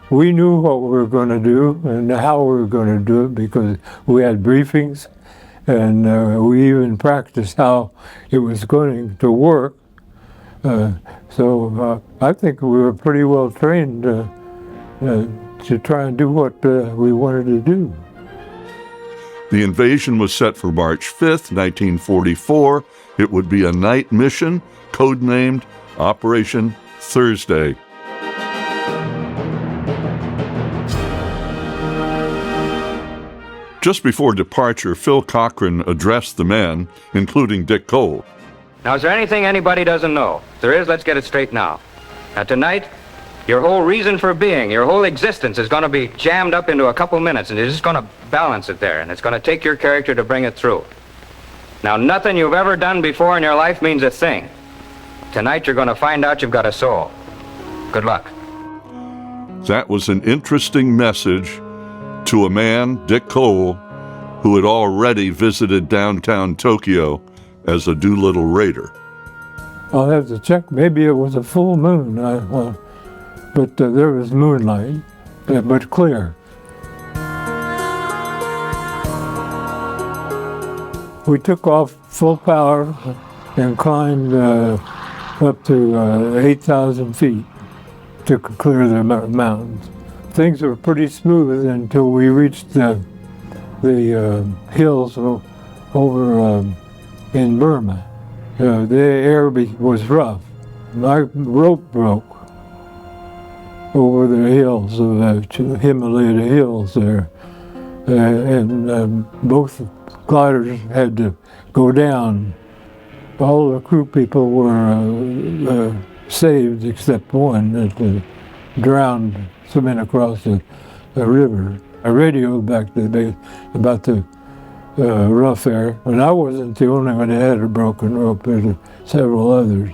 Speaker 3: We knew what we were going to do and how we were going to do it because we had briefings and we even practiced how it was going to work. So I think we were pretty well trained to try and do what we wanted to do.
Speaker 1: The invasion was set for March 5th, 1944. It would be a night mission, codenamed Operation Thursday. Just before departure, Phil Cochran addressed the men, including Dick Cole.
Speaker 5: Now, is there anything anybody doesn't know? If there is, let's get it straight now. Now, tonight, your whole reason for being, your whole existence is going to be jammed up into a couple minutes, and you're just going to balance it there, and it's going to take your character to bring it through. Now, nothing you've ever done before in your life means a thing. Tonight, you're going to find out you've got a soul. Good luck.
Speaker 1: That was an interesting message to a man, Dick Cole, who had already visited downtown Tokyo as a Doolittle Raider.
Speaker 3: I'll have to check. Maybe it was a full moon, but there was moonlight, but clear. We took off full power and climbed up to 8,000 feet to clear the mountains. Things were pretty smooth until we reached the hills over in Burma. The air was rough. My rope broke over the hills of the Himalayan hills there, and both gliders had to go down. All the crew people were saved except one that drowned swimming across the river. I radioed back to the base about the rough air, and I wasn't the only one that had a broken rope. There were several others.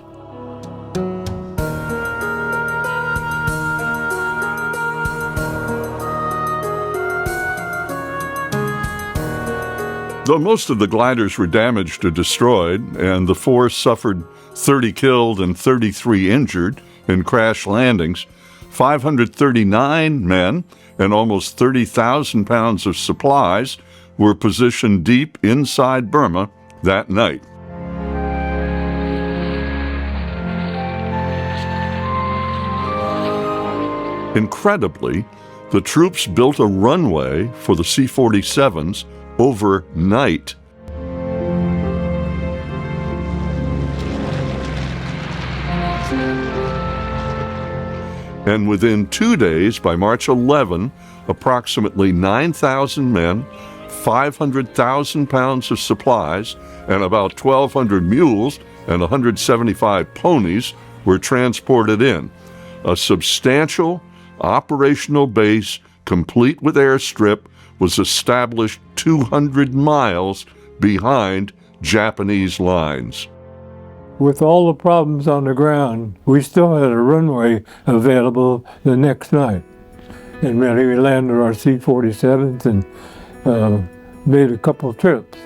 Speaker 1: Though most of the gliders were damaged or destroyed, and the force suffered 30 killed and 33 injured in crash landings, 539 men and almost 30,000 pounds of supplies were positioned deep inside Burma that night. Incredibly, the troops built a runway for the C-47s overnight. And within 2 days, by March 11, approximately 9,000 men, 500,000 pounds of supplies, and about 1,200 mules and 175 ponies were transported in. A substantial operational base, complete with airstrip, was established 200 miles behind Japanese lines.
Speaker 3: With all the problems on the ground, we still had a runway available the next night. And we landed our C-47s and made a couple trips.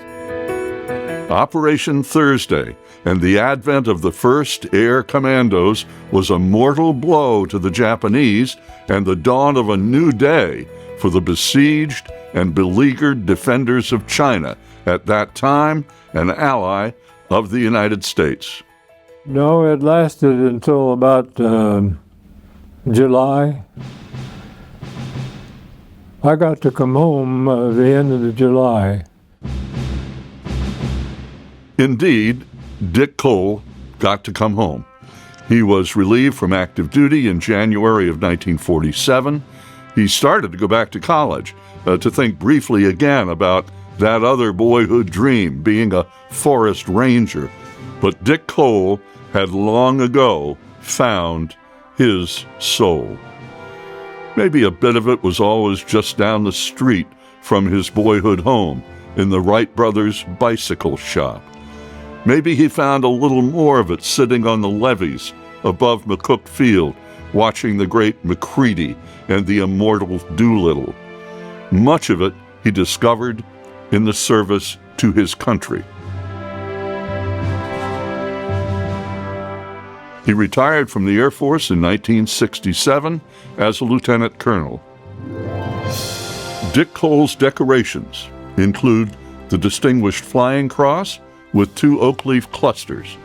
Speaker 1: Operation Thursday and the advent of the first Air Commandos was a mortal blow to the Japanese and the dawn of a new day for the besieged and beleaguered defenders of China, at that time an ally of the United States.
Speaker 3: No, it lasted until about July. I got to come home the end of the July.
Speaker 1: Indeed, Dick Cole got to come home. He was relieved from active duty in January of 1947. He started to go back to college to think briefly again about that other boyhood dream, being a forest ranger. But Dick Cole had long ago found his soul. Maybe a bit of it was always just down the street from his boyhood home in the Wright brothers' bicycle shop. Maybe he found a little more of it sitting on the levees above McCook Field, watching the great McCready and the immortal Doolittle. Much of it he discovered in the service to his country. He retired from the Air Force in 1967 as a lieutenant colonel. Dick Cole's decorations include the Distinguished Flying Cross with 2 oak leaf clusters,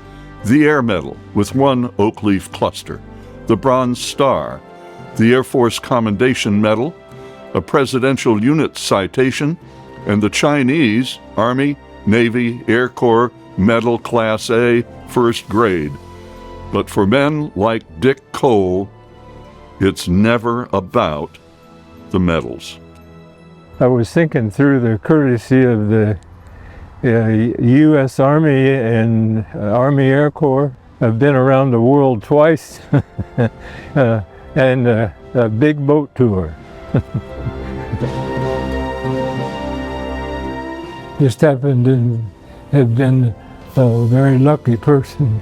Speaker 1: the Air Medal with 1 oak leaf cluster, the Bronze Star, the Air Force Commendation Medal, a Presidential Unit Citation, and the Chinese Army, Navy, Air Corps Medal Class A, first grade. But for men like Dick Cole, it's never about the medals.
Speaker 3: I was thinking through the courtesy of the U.S. Army and Army Air Corps. I've been around the world twice and a big boat tour. Just happened to have been a very lucky person.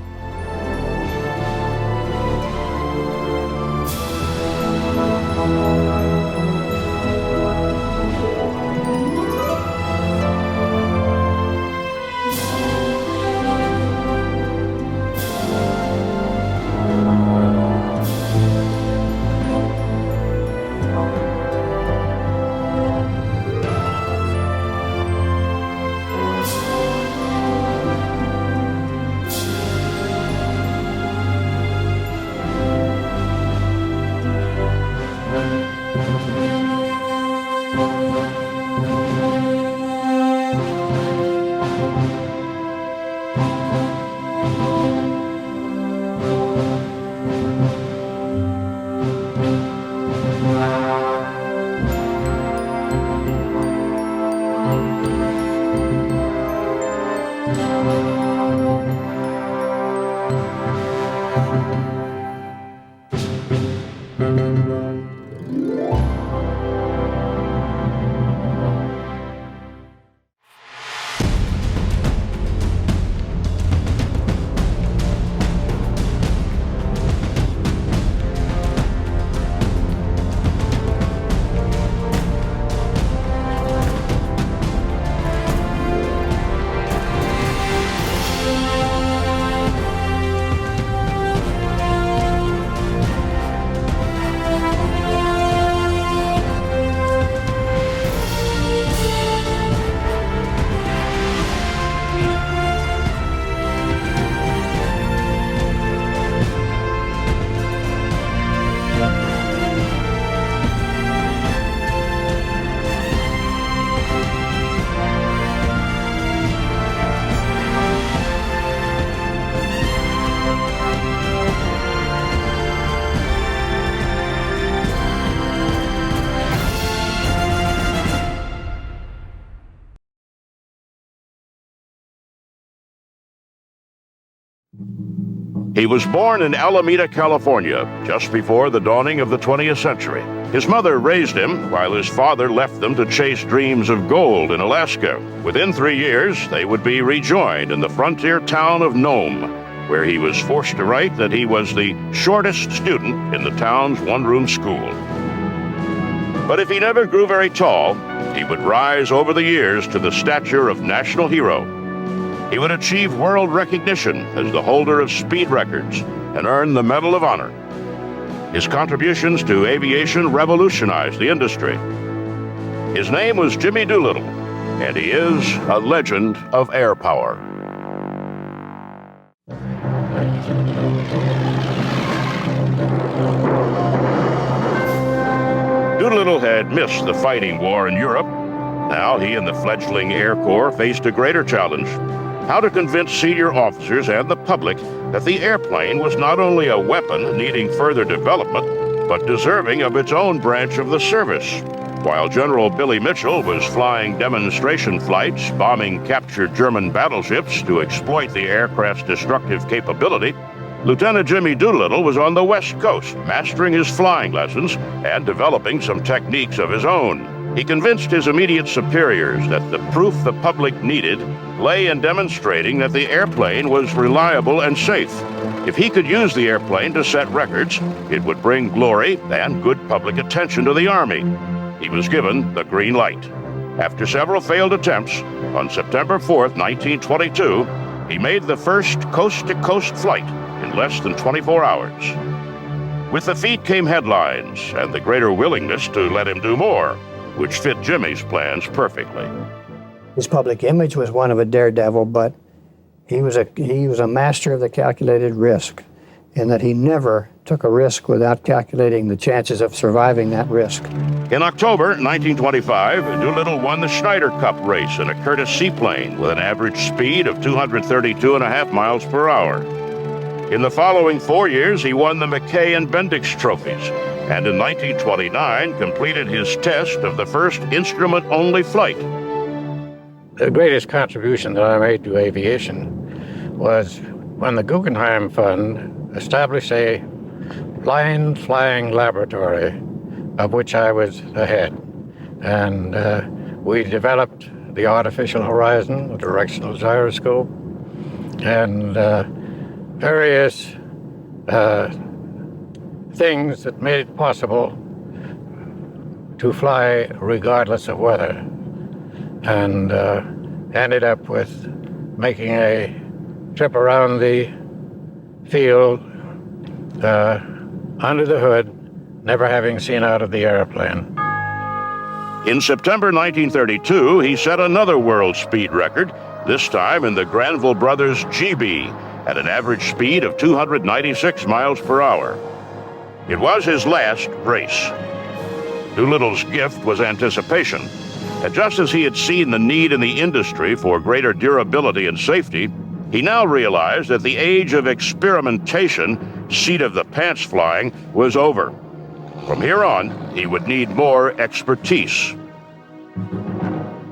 Speaker 6: He was born in Alameda, California, just before the dawning of the 20th century. His mother raised him while his father left them to chase dreams of gold in Alaska. Within 3 years, they would be rejoined in the frontier town of Nome, where he was forced to write that he was the shortest student in the town's one-room school. But if he never grew very tall, he would rise over the years to the stature of national hero. He would achieve world recognition as the holder of speed records and earn the Medal of Honor. His contributions to aviation revolutionized the industry. His name was Jimmy Doolittle, and he is a legend of air power. Doolittle had missed the fighting war in Europe. Now he and the fledgling Air Corps faced a greater challenge: how to convince senior officers and the public that the airplane was not only a weapon needing further development, but deserving of its own branch of the service. While General Billy Mitchell was flying demonstration flights, bombing captured German battleships to exploit the aircraft's destructive capability, Lieutenant Jimmy Doolittle was on the West Coast, mastering his flying lessons and developing some techniques of his own. He convinced his immediate superiors that the proof the public needed lay in demonstrating that the airplane was reliable and safe. If he could use the airplane to set records, it would bring glory and good public attention to the Army. He was given the green light. After several failed attempts, on September 4th, 1922, he made the first coast-to-coast flight in less than 24 hours. With the feat came headlines and the greater willingness to let him do more, which fit Jimmy's plans perfectly.
Speaker 7: His public image was one of a daredevil, but he was a master of the calculated risk, in that he never took a risk without calculating the chances of surviving that risk.
Speaker 6: In October 1925, Doolittle won the Schneider Cup race in a Curtiss seaplane with an average speed of 232.5 miles per hour. In the following 4 years, he won the Mackay and Bendix trophies, and in 1929 completed his test of the first instrument-only flight.
Speaker 8: The greatest contribution that I made to aviation was when the Guggenheim Fund established a blind flying laboratory, of which I was the head. And we developed the artificial horizon, the directional gyroscope, and various things that made it possible to fly regardless of weather, and ended up with making a trip around the field under the hood, never having seen out of the airplane.
Speaker 6: In September 1932, he set another world speed record, this time in the Granville Brothers GB, at an average speed of 296 miles per hour. It was his last race. Doolittle's gift was anticipation, and just as he had seen the need in the industry for greater durability and safety, he now realized that the age of experimentation, seat-of-the-pants flying, was over. From here on, he would need more expertise.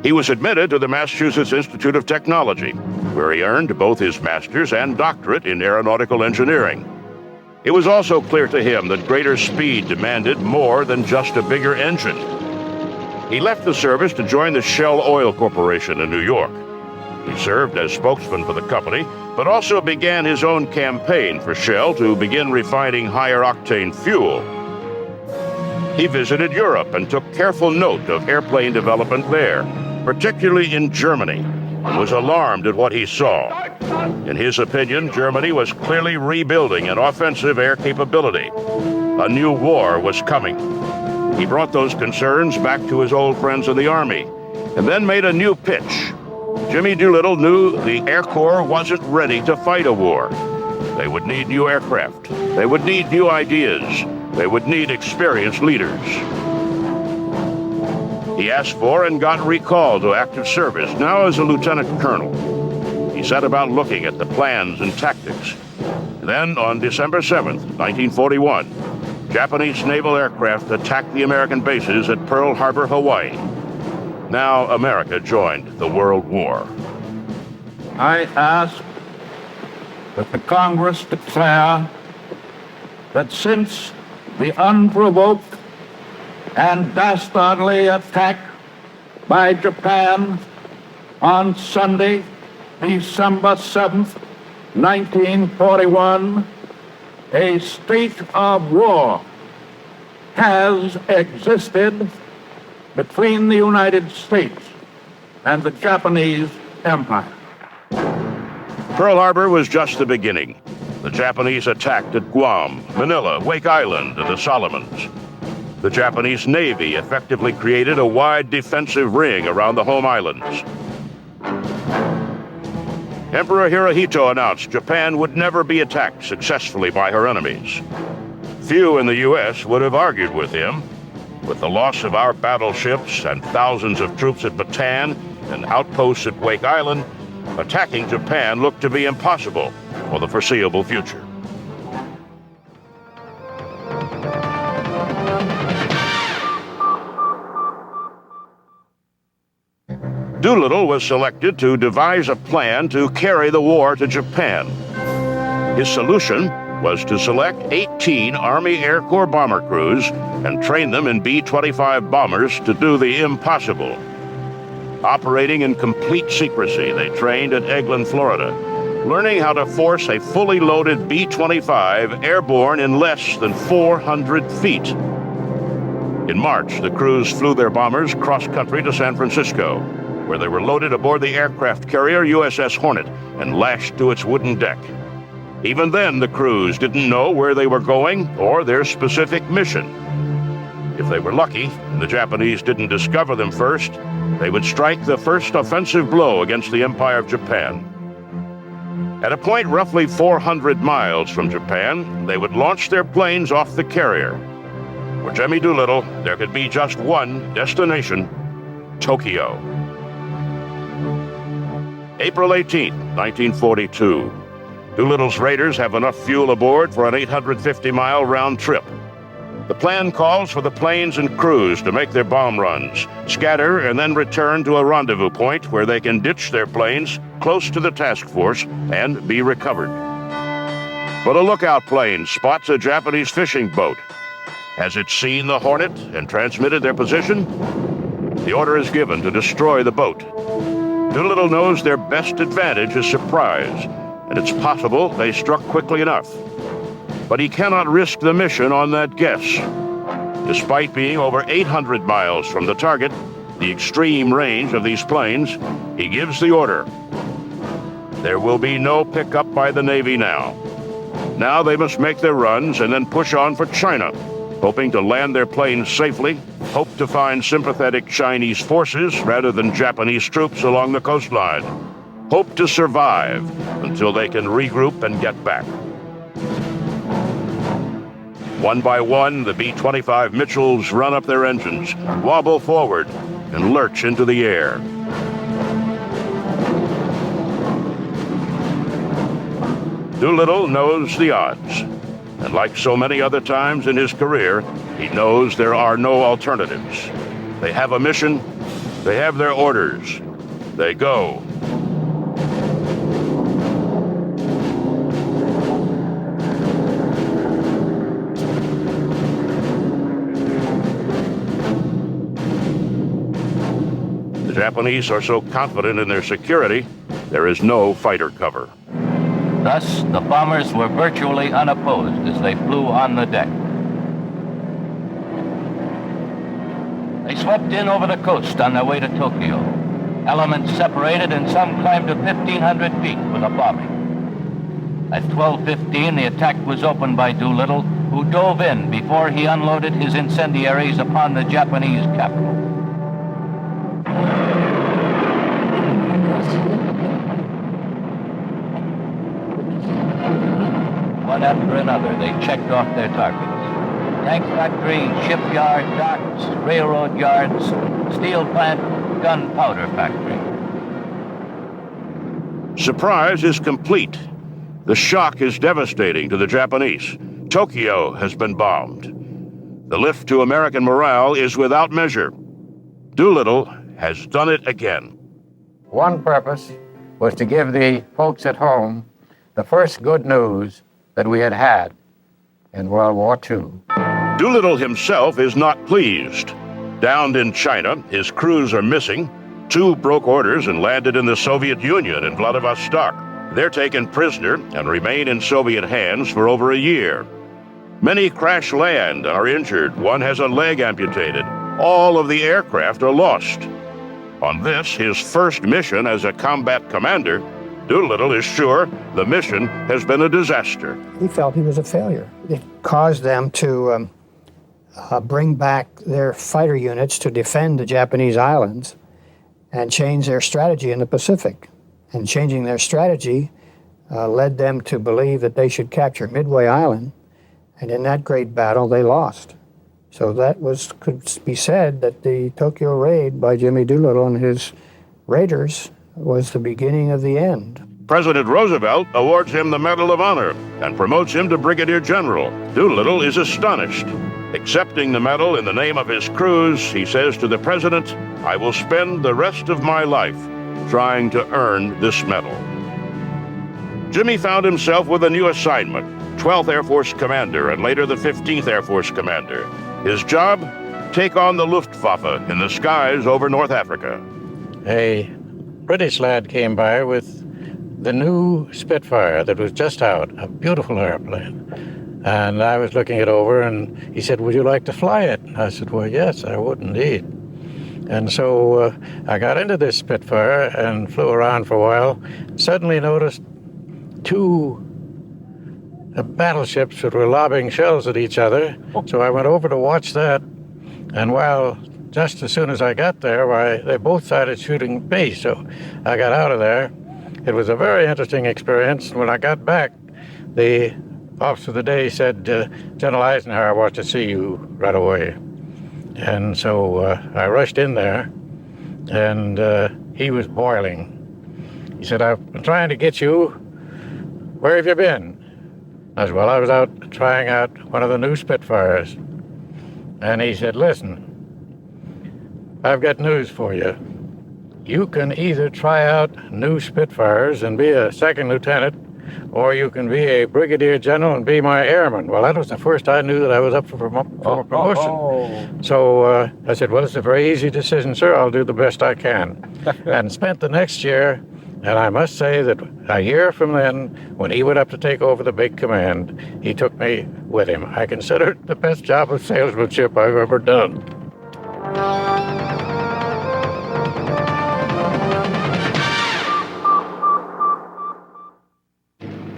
Speaker 6: He was admitted to the Massachusetts Institute of Technology, where he earned both his master's and doctorate in aeronautical engineering. It was also clear to him that greater speed demanded more than just a bigger engine. He left the service to join the Shell Oil Corporation in New York. He served as spokesman for the company, but also began his own campaign for Shell to begin refining higher-octane fuel. He visited Europe and took careful note of airplane development there, particularly in Germany, and was alarmed at what he saw. In his opinion, Germany was clearly rebuilding an offensive air capability. A new war was coming. He brought those concerns back to his old friends in the Army, and then made a new pitch. Jimmy Doolittle knew the Air Corps wasn't ready to fight a war. They would need new aircraft. They would need new ideas. They would need experienced leaders. He asked for and got recalled to active service, now as a lieutenant colonel. He set about looking at the plans and tactics. Then, on December 7th, 1941, Japanese naval aircraft attacked the American bases at Pearl Harbor, Hawaii. Now America joined the World War.
Speaker 9: I ask that the Congress declare that since the unprovoked and dastardly attack by Japan on Sunday, December 7th, 1941, a state of war has existed between the United States and the Japanese Empire.
Speaker 6: Pearl Harbor was just the beginning. The Japanese attacked at Guam, Manila, Wake Island, and the Solomons. The Japanese Navy effectively created a wide defensive ring around the home islands. Emperor Hirohito announced Japan would never be attacked successfully by her enemies. Few in the U.S. would have argued with him. With the loss of our battleships and thousands of troops at Bataan and outposts at Wake Island, attacking Japan looked to be impossible for the foreseeable future. Doolittle was selected to devise a plan to carry the war to Japan. His solution was to select 18 Army Air Corps bomber crews and train them in B-25 bombers to do the impossible. Operating in complete secrecy, they trained at Eglin, Florida, learning how to force a fully loaded B-25 airborne in less than 400 feet. In March, the crews flew their bombers cross-country to San Francisco, where they were loaded aboard the aircraft carrier USS Hornet and lashed to its wooden deck. Even then, the crews didn't know where they were going or their specific mission. If they were lucky, and the Japanese didn't discover them first, they would strike the first offensive blow against the Empire of Japan. At a point roughly 400 miles from Japan, they would launch their planes off the carrier. For Jimmy Doolittle, there could be just one destination: Tokyo. April 18, 1942. Doolittle's Raiders have enough fuel aboard for an 850-mile round trip. The plan calls for the planes and crews to make their bomb runs, scatter, and then return to a rendezvous point where they can ditch their planes close to the task force and be recovered. But a lookout plane spots a Japanese fishing boat. Has it seen the Hornet and transmitted their position? The order is given to destroy the boat. Doolittle knows their best advantage is surprise, and it's possible they struck quickly enough. But he cannot risk the mission on that guess. Despite being over 800 miles from the target, the extreme range of these planes, he gives the order. There will be no pickup by the Navy now. Now they must make their runs and then push on for China, hoping to land their planes safely, hope to find sympathetic Chinese forces rather than Japanese troops along the coastline, hope to survive until they can regroup and get back. One by one, the B-25 Mitchells run up their engines, wobble forward, and lurch into the air. Doolittle knows the odds, and like so many other times in his career, he knows there are no alternatives. They have a mission, they have their orders, they go. The Japanese are so confident in their security, there is no fighter cover.
Speaker 10: Thus, the bombers were virtually unopposed as they flew on the deck. They swept in over the coast on their way to Tokyo. Elements separated and some climbed to 1,500 feet for the bombing. At 12:15, the attack was opened by Doolittle, who dove in before he unloaded his incendiaries upon the Japanese capital. One after another, they checked off their targets. Tank factory, shipyard, docks, railroad yards, steel plant, gunpowder factory.
Speaker 6: Surprise is complete. The shock is devastating to the Japanese. Tokyo has been bombed. The lift to American morale is without measure. Doolittle has done it again.
Speaker 8: One purpose was to give the folks at home the first good news that we had in World War II.
Speaker 6: Doolittle himself is not pleased. Downed in China, his crews are missing. 2 broke orders and landed in the Soviet Union in Vladivostok. They're taken prisoner and remain in Soviet hands for over a year. Many crash land and are injured. One has a leg amputated. All of the aircraft are lost. On this, his first mission as a combat commander, Doolittle is sure the mission has been a disaster.
Speaker 7: He felt he was a failure. It caused them to bring back their fighter units to defend the Japanese islands and change their strategy in the Pacific. And changing their strategy led them to believe that they should capture Midway Island, and in that great battle they lost. So that could be said that the Tokyo Raid by Jimmy Doolittle and his Raiders was the beginning of the end.
Speaker 6: President Roosevelt awards him the Medal of Honor and promotes him to Brigadier General. Doolittle is astonished. Accepting the medal in the name of his crews, he says to the president, "I will spend the rest of my life trying to earn this medal." Jimmy found himself with a new assignment, 12th Air Force commander and later the 15th Air Force commander. His job? Take on the Luftwaffe in the skies over North Africa.
Speaker 8: A British lad came by with the new Spitfire that was just out, a beautiful airplane. And I was looking it over, and he said, "Would you like to fly it?" I said, "Well, yes, I would indeed." And so I got into this Spitfire and flew around for a while. Suddenly noticed two battleships that were lobbing shells at each other. So I went over to watch that. And while just as soon as I got there, why, they both started shooting at me. So I got out of there. It was a very interesting experience. When I got back, the officer of the day said, "General Eisenhower wants to see you right away." And so I rushed in there, and he was boiling. He said, "I've been trying to get you. Where have you been?" I said, "Well, I was out trying out one of the new Spitfires." And he said, "Listen, I've got news for you. You can either try out new Spitfires and be a second lieutenant, or you can be a brigadier general and be my airman." Well, that was the first I knew that I was up for a promotion. So I said, "Well, it's a very easy decision, sir. I'll do the best I can." And spent the next year, and I must say that a year from then, when he went up to take over the big command, he took me with him. I consider it the best job of salesmanship I've ever done.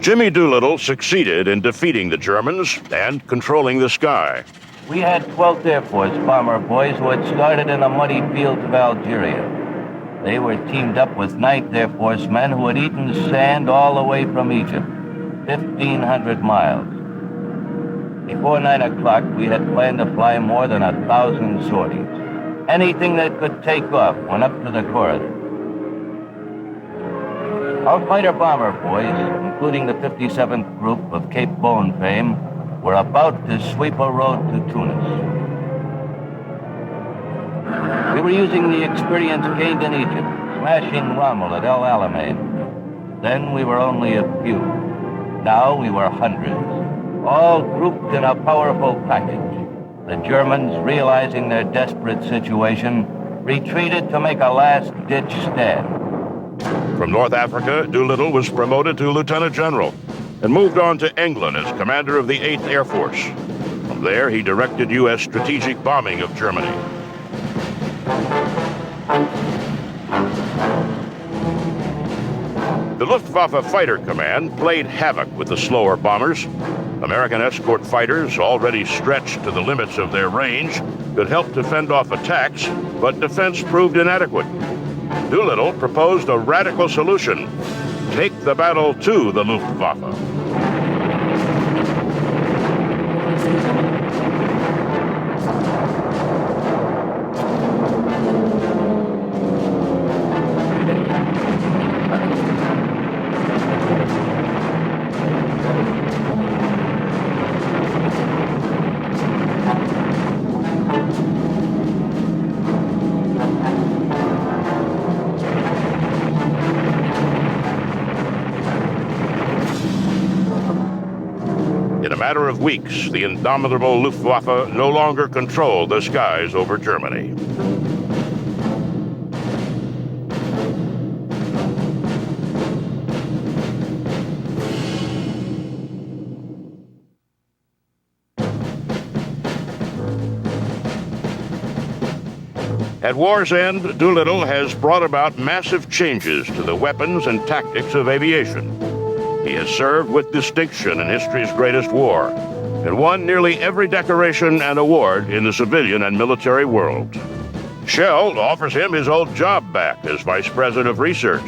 Speaker 6: Jimmy Doolittle succeeded in defeating the Germans and controlling the sky.
Speaker 10: We had 12th Air Force bomber boys who had started in the muddy fields of Algeria. They were teamed up with 9th Air Force men who had eaten sand all the way from Egypt, 1,500 miles. Before 9 o'clock, we had planned to fly more than 1,000 sorties. Anything that could take off went up to the corridor. Our fighter-bomber boys, including the 57th Group of Cape Bone fame, were about to sweep a road to Tunis. We were using the experience gained in Egypt, smashing Rommel at El Alamein. Then we were only a few. Now we were hundreds, all grouped in a powerful package. The Germans, realizing their desperate situation, retreated to make a last-ditch stand.
Speaker 6: From North Africa, Doolittle was promoted to lieutenant general and moved on to England as commander of the 8th Air Force. From there, he directed U.S. strategic bombing of Germany. The Luftwaffe Fighter Command played havoc with the slower bombers. American escort fighters, already stretched to the limits of their range, could help to fend off attacks, but defense proved inadequate. Doolittle proposed a radical solution: take the battle to the Luftwaffe. In a matter of weeks, the indomitable Luftwaffe no longer controlled the skies over Germany. At war's end, Doolittle has brought about massive changes to the weapons and tactics of aviation. He has served with distinction in history's greatest war and won nearly every decoration and award in the civilian and military world. Shell offers him his old job back as Vice President of Research.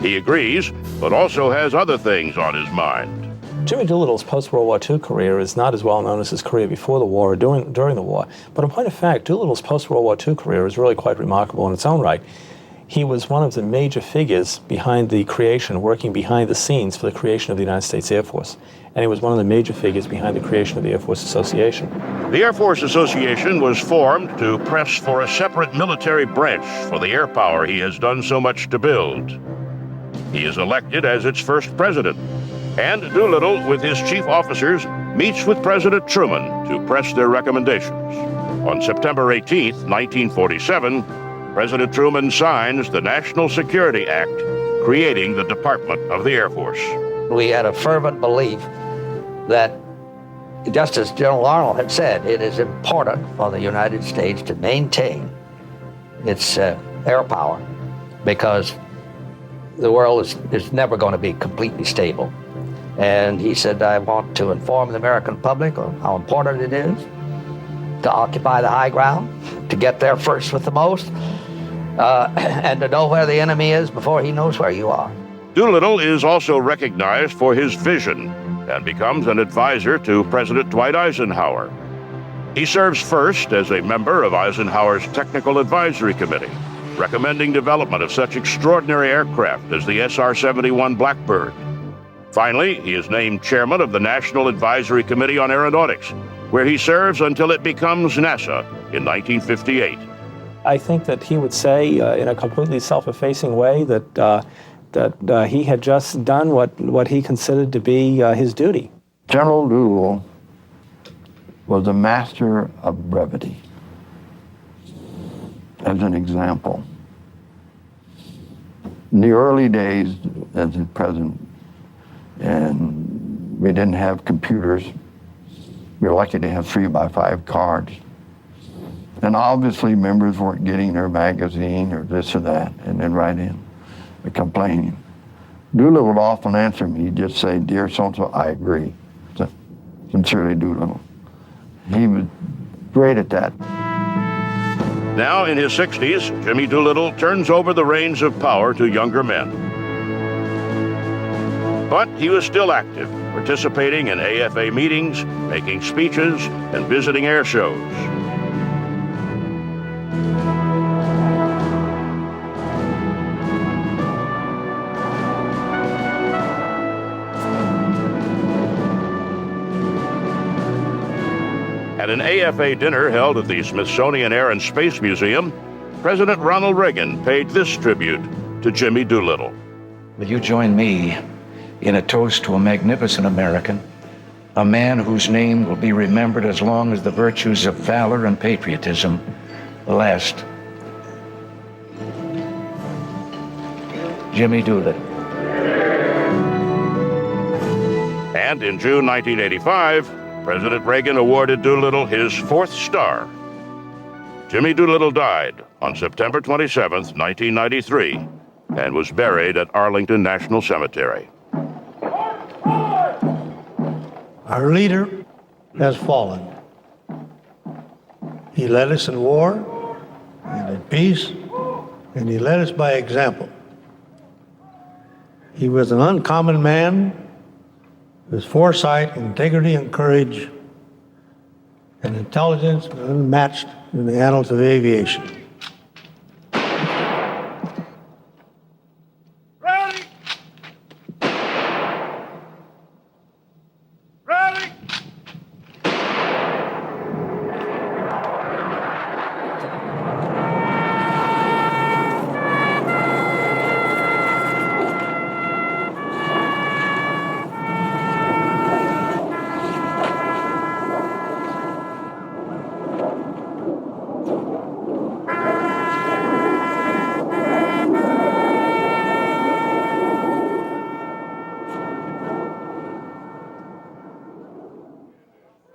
Speaker 6: He agrees, but also has other things on his mind.
Speaker 11: Jimmy Doolittle's post-World War II career is not as well known as his career before the war or during the war. But in point of fact, Doolittle's post-World War II career is really quite remarkable in its own right. He was one of the major figures behind the creation, working behind the scenes for the creation of the United States Air Force. And he was one of the major figures behind the creation of the Air Force Association.
Speaker 6: The Air Force Association was formed to press for a separate military branch for the air power he has done so much to build. He is elected as its first president. And Doolittle, with his chief officers, meets with President Truman to press their recommendations. On September 18, 1947, President Truman signs the National Security Act, creating the Department of the Air Force.
Speaker 10: We had a fervent belief that, just as General Arnold had said, it is important for the United States to maintain its air power, because the world is never going to be completely stable. And he said, I want to inform the American public of how important it is to occupy the high ground, to get there first with the most, and to know where the enemy is before he knows where you are.
Speaker 6: Doolittle is also recognized for his vision and becomes an advisor to President Dwight Eisenhower. He serves first as a member of Eisenhower's Technical Advisory Committee, recommending development of such extraordinary aircraft as the SR-71 Blackbird. Finally, he is named chairman of the National Advisory Committee on Aeronautics, where he serves until it becomes NASA in 1958.
Speaker 11: I think that he would say in a completely self-effacing way that he had just done what he considered to be his duty.
Speaker 12: General Doolittle was a master of brevity. As an example, in the early days as the president, and we didn't have computers, we were lucky to have 3x5 cards. And obviously members weren't getting their magazine or this or that, and then write in complaining. Doolittle would often answer me, he'd just say, "Dear so-and-so, I agree." Sincerely, Doolittle. He was great at that.
Speaker 6: Now in his 60s, Jimmy Doolittle turns over the reins of power to younger men. But he was still active, participating in AFA meetings, making speeches, and visiting air shows. At an AFA dinner held at the Smithsonian Air and Space Museum, President Ronald Reagan paid this tribute to Jimmy Doolittle.
Speaker 13: Will you join me in a toast to a magnificent American, a man whose name will be remembered as long as the virtues of valor and patriotism last? Jimmy Doolittle.
Speaker 6: And in June 1985, President Reagan awarded Doolittle his 4th star. Jimmy Doolittle died on September 27, 1993, and was buried at Arlington National Cemetery.
Speaker 14: Our leader has fallen. He led us in war and in peace, and he led us by example. He was an uncommon man. His foresight, integrity, and courage, and intelligence unmatched in the annals of aviation.
Speaker 6: Ready! Ready!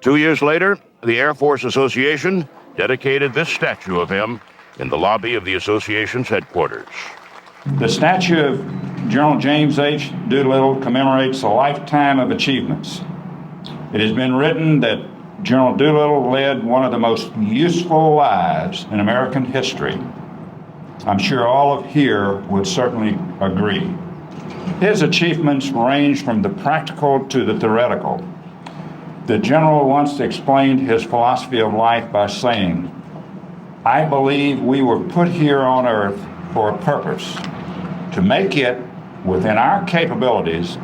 Speaker 6: Two years later, the Air Force Association dedicated this statue of him in the lobby of the association's headquarters.
Speaker 9: The statue of General James H. Doolittle commemorates a lifetime of achievements. It has been written that General Doolittle led one of the most useful lives in American history. I'm sure all of here would certainly agree. His achievements range from the practical to the theoretical. The general once explained his philosophy of life by saying, "I believe we were put here on earth for a purpose, to make it, within our capabilities,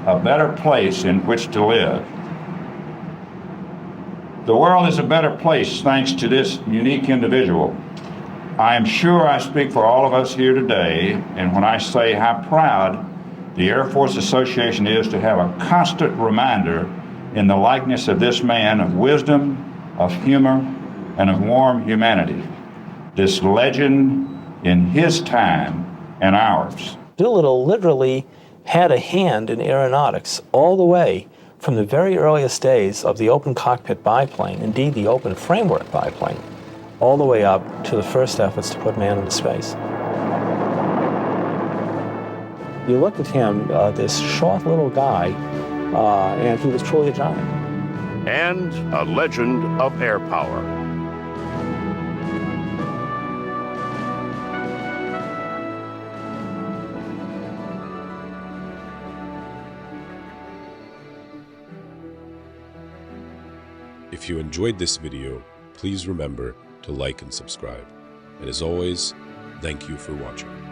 Speaker 9: a better place in which to live." The world is a better place thanks to this unique individual. I am sure I speak for all of us here today, and when I say how proud the Air Force Association is to have a constant reminder in the likeness of this man of wisdom, of humor, and of warm humanity. This legend in his time and ours.
Speaker 11: Doolittle literally had a hand in aeronautics all the way from the very earliest days of the open cockpit biplane, indeed the open framework biplane, all the way up to the first efforts to put man into space. You look at him, this short little guy, and he was truly a giant.
Speaker 6: And a legend of air power.
Speaker 15: If you enjoyed this video, please remember to like and subscribe. And as always, thank you for watching.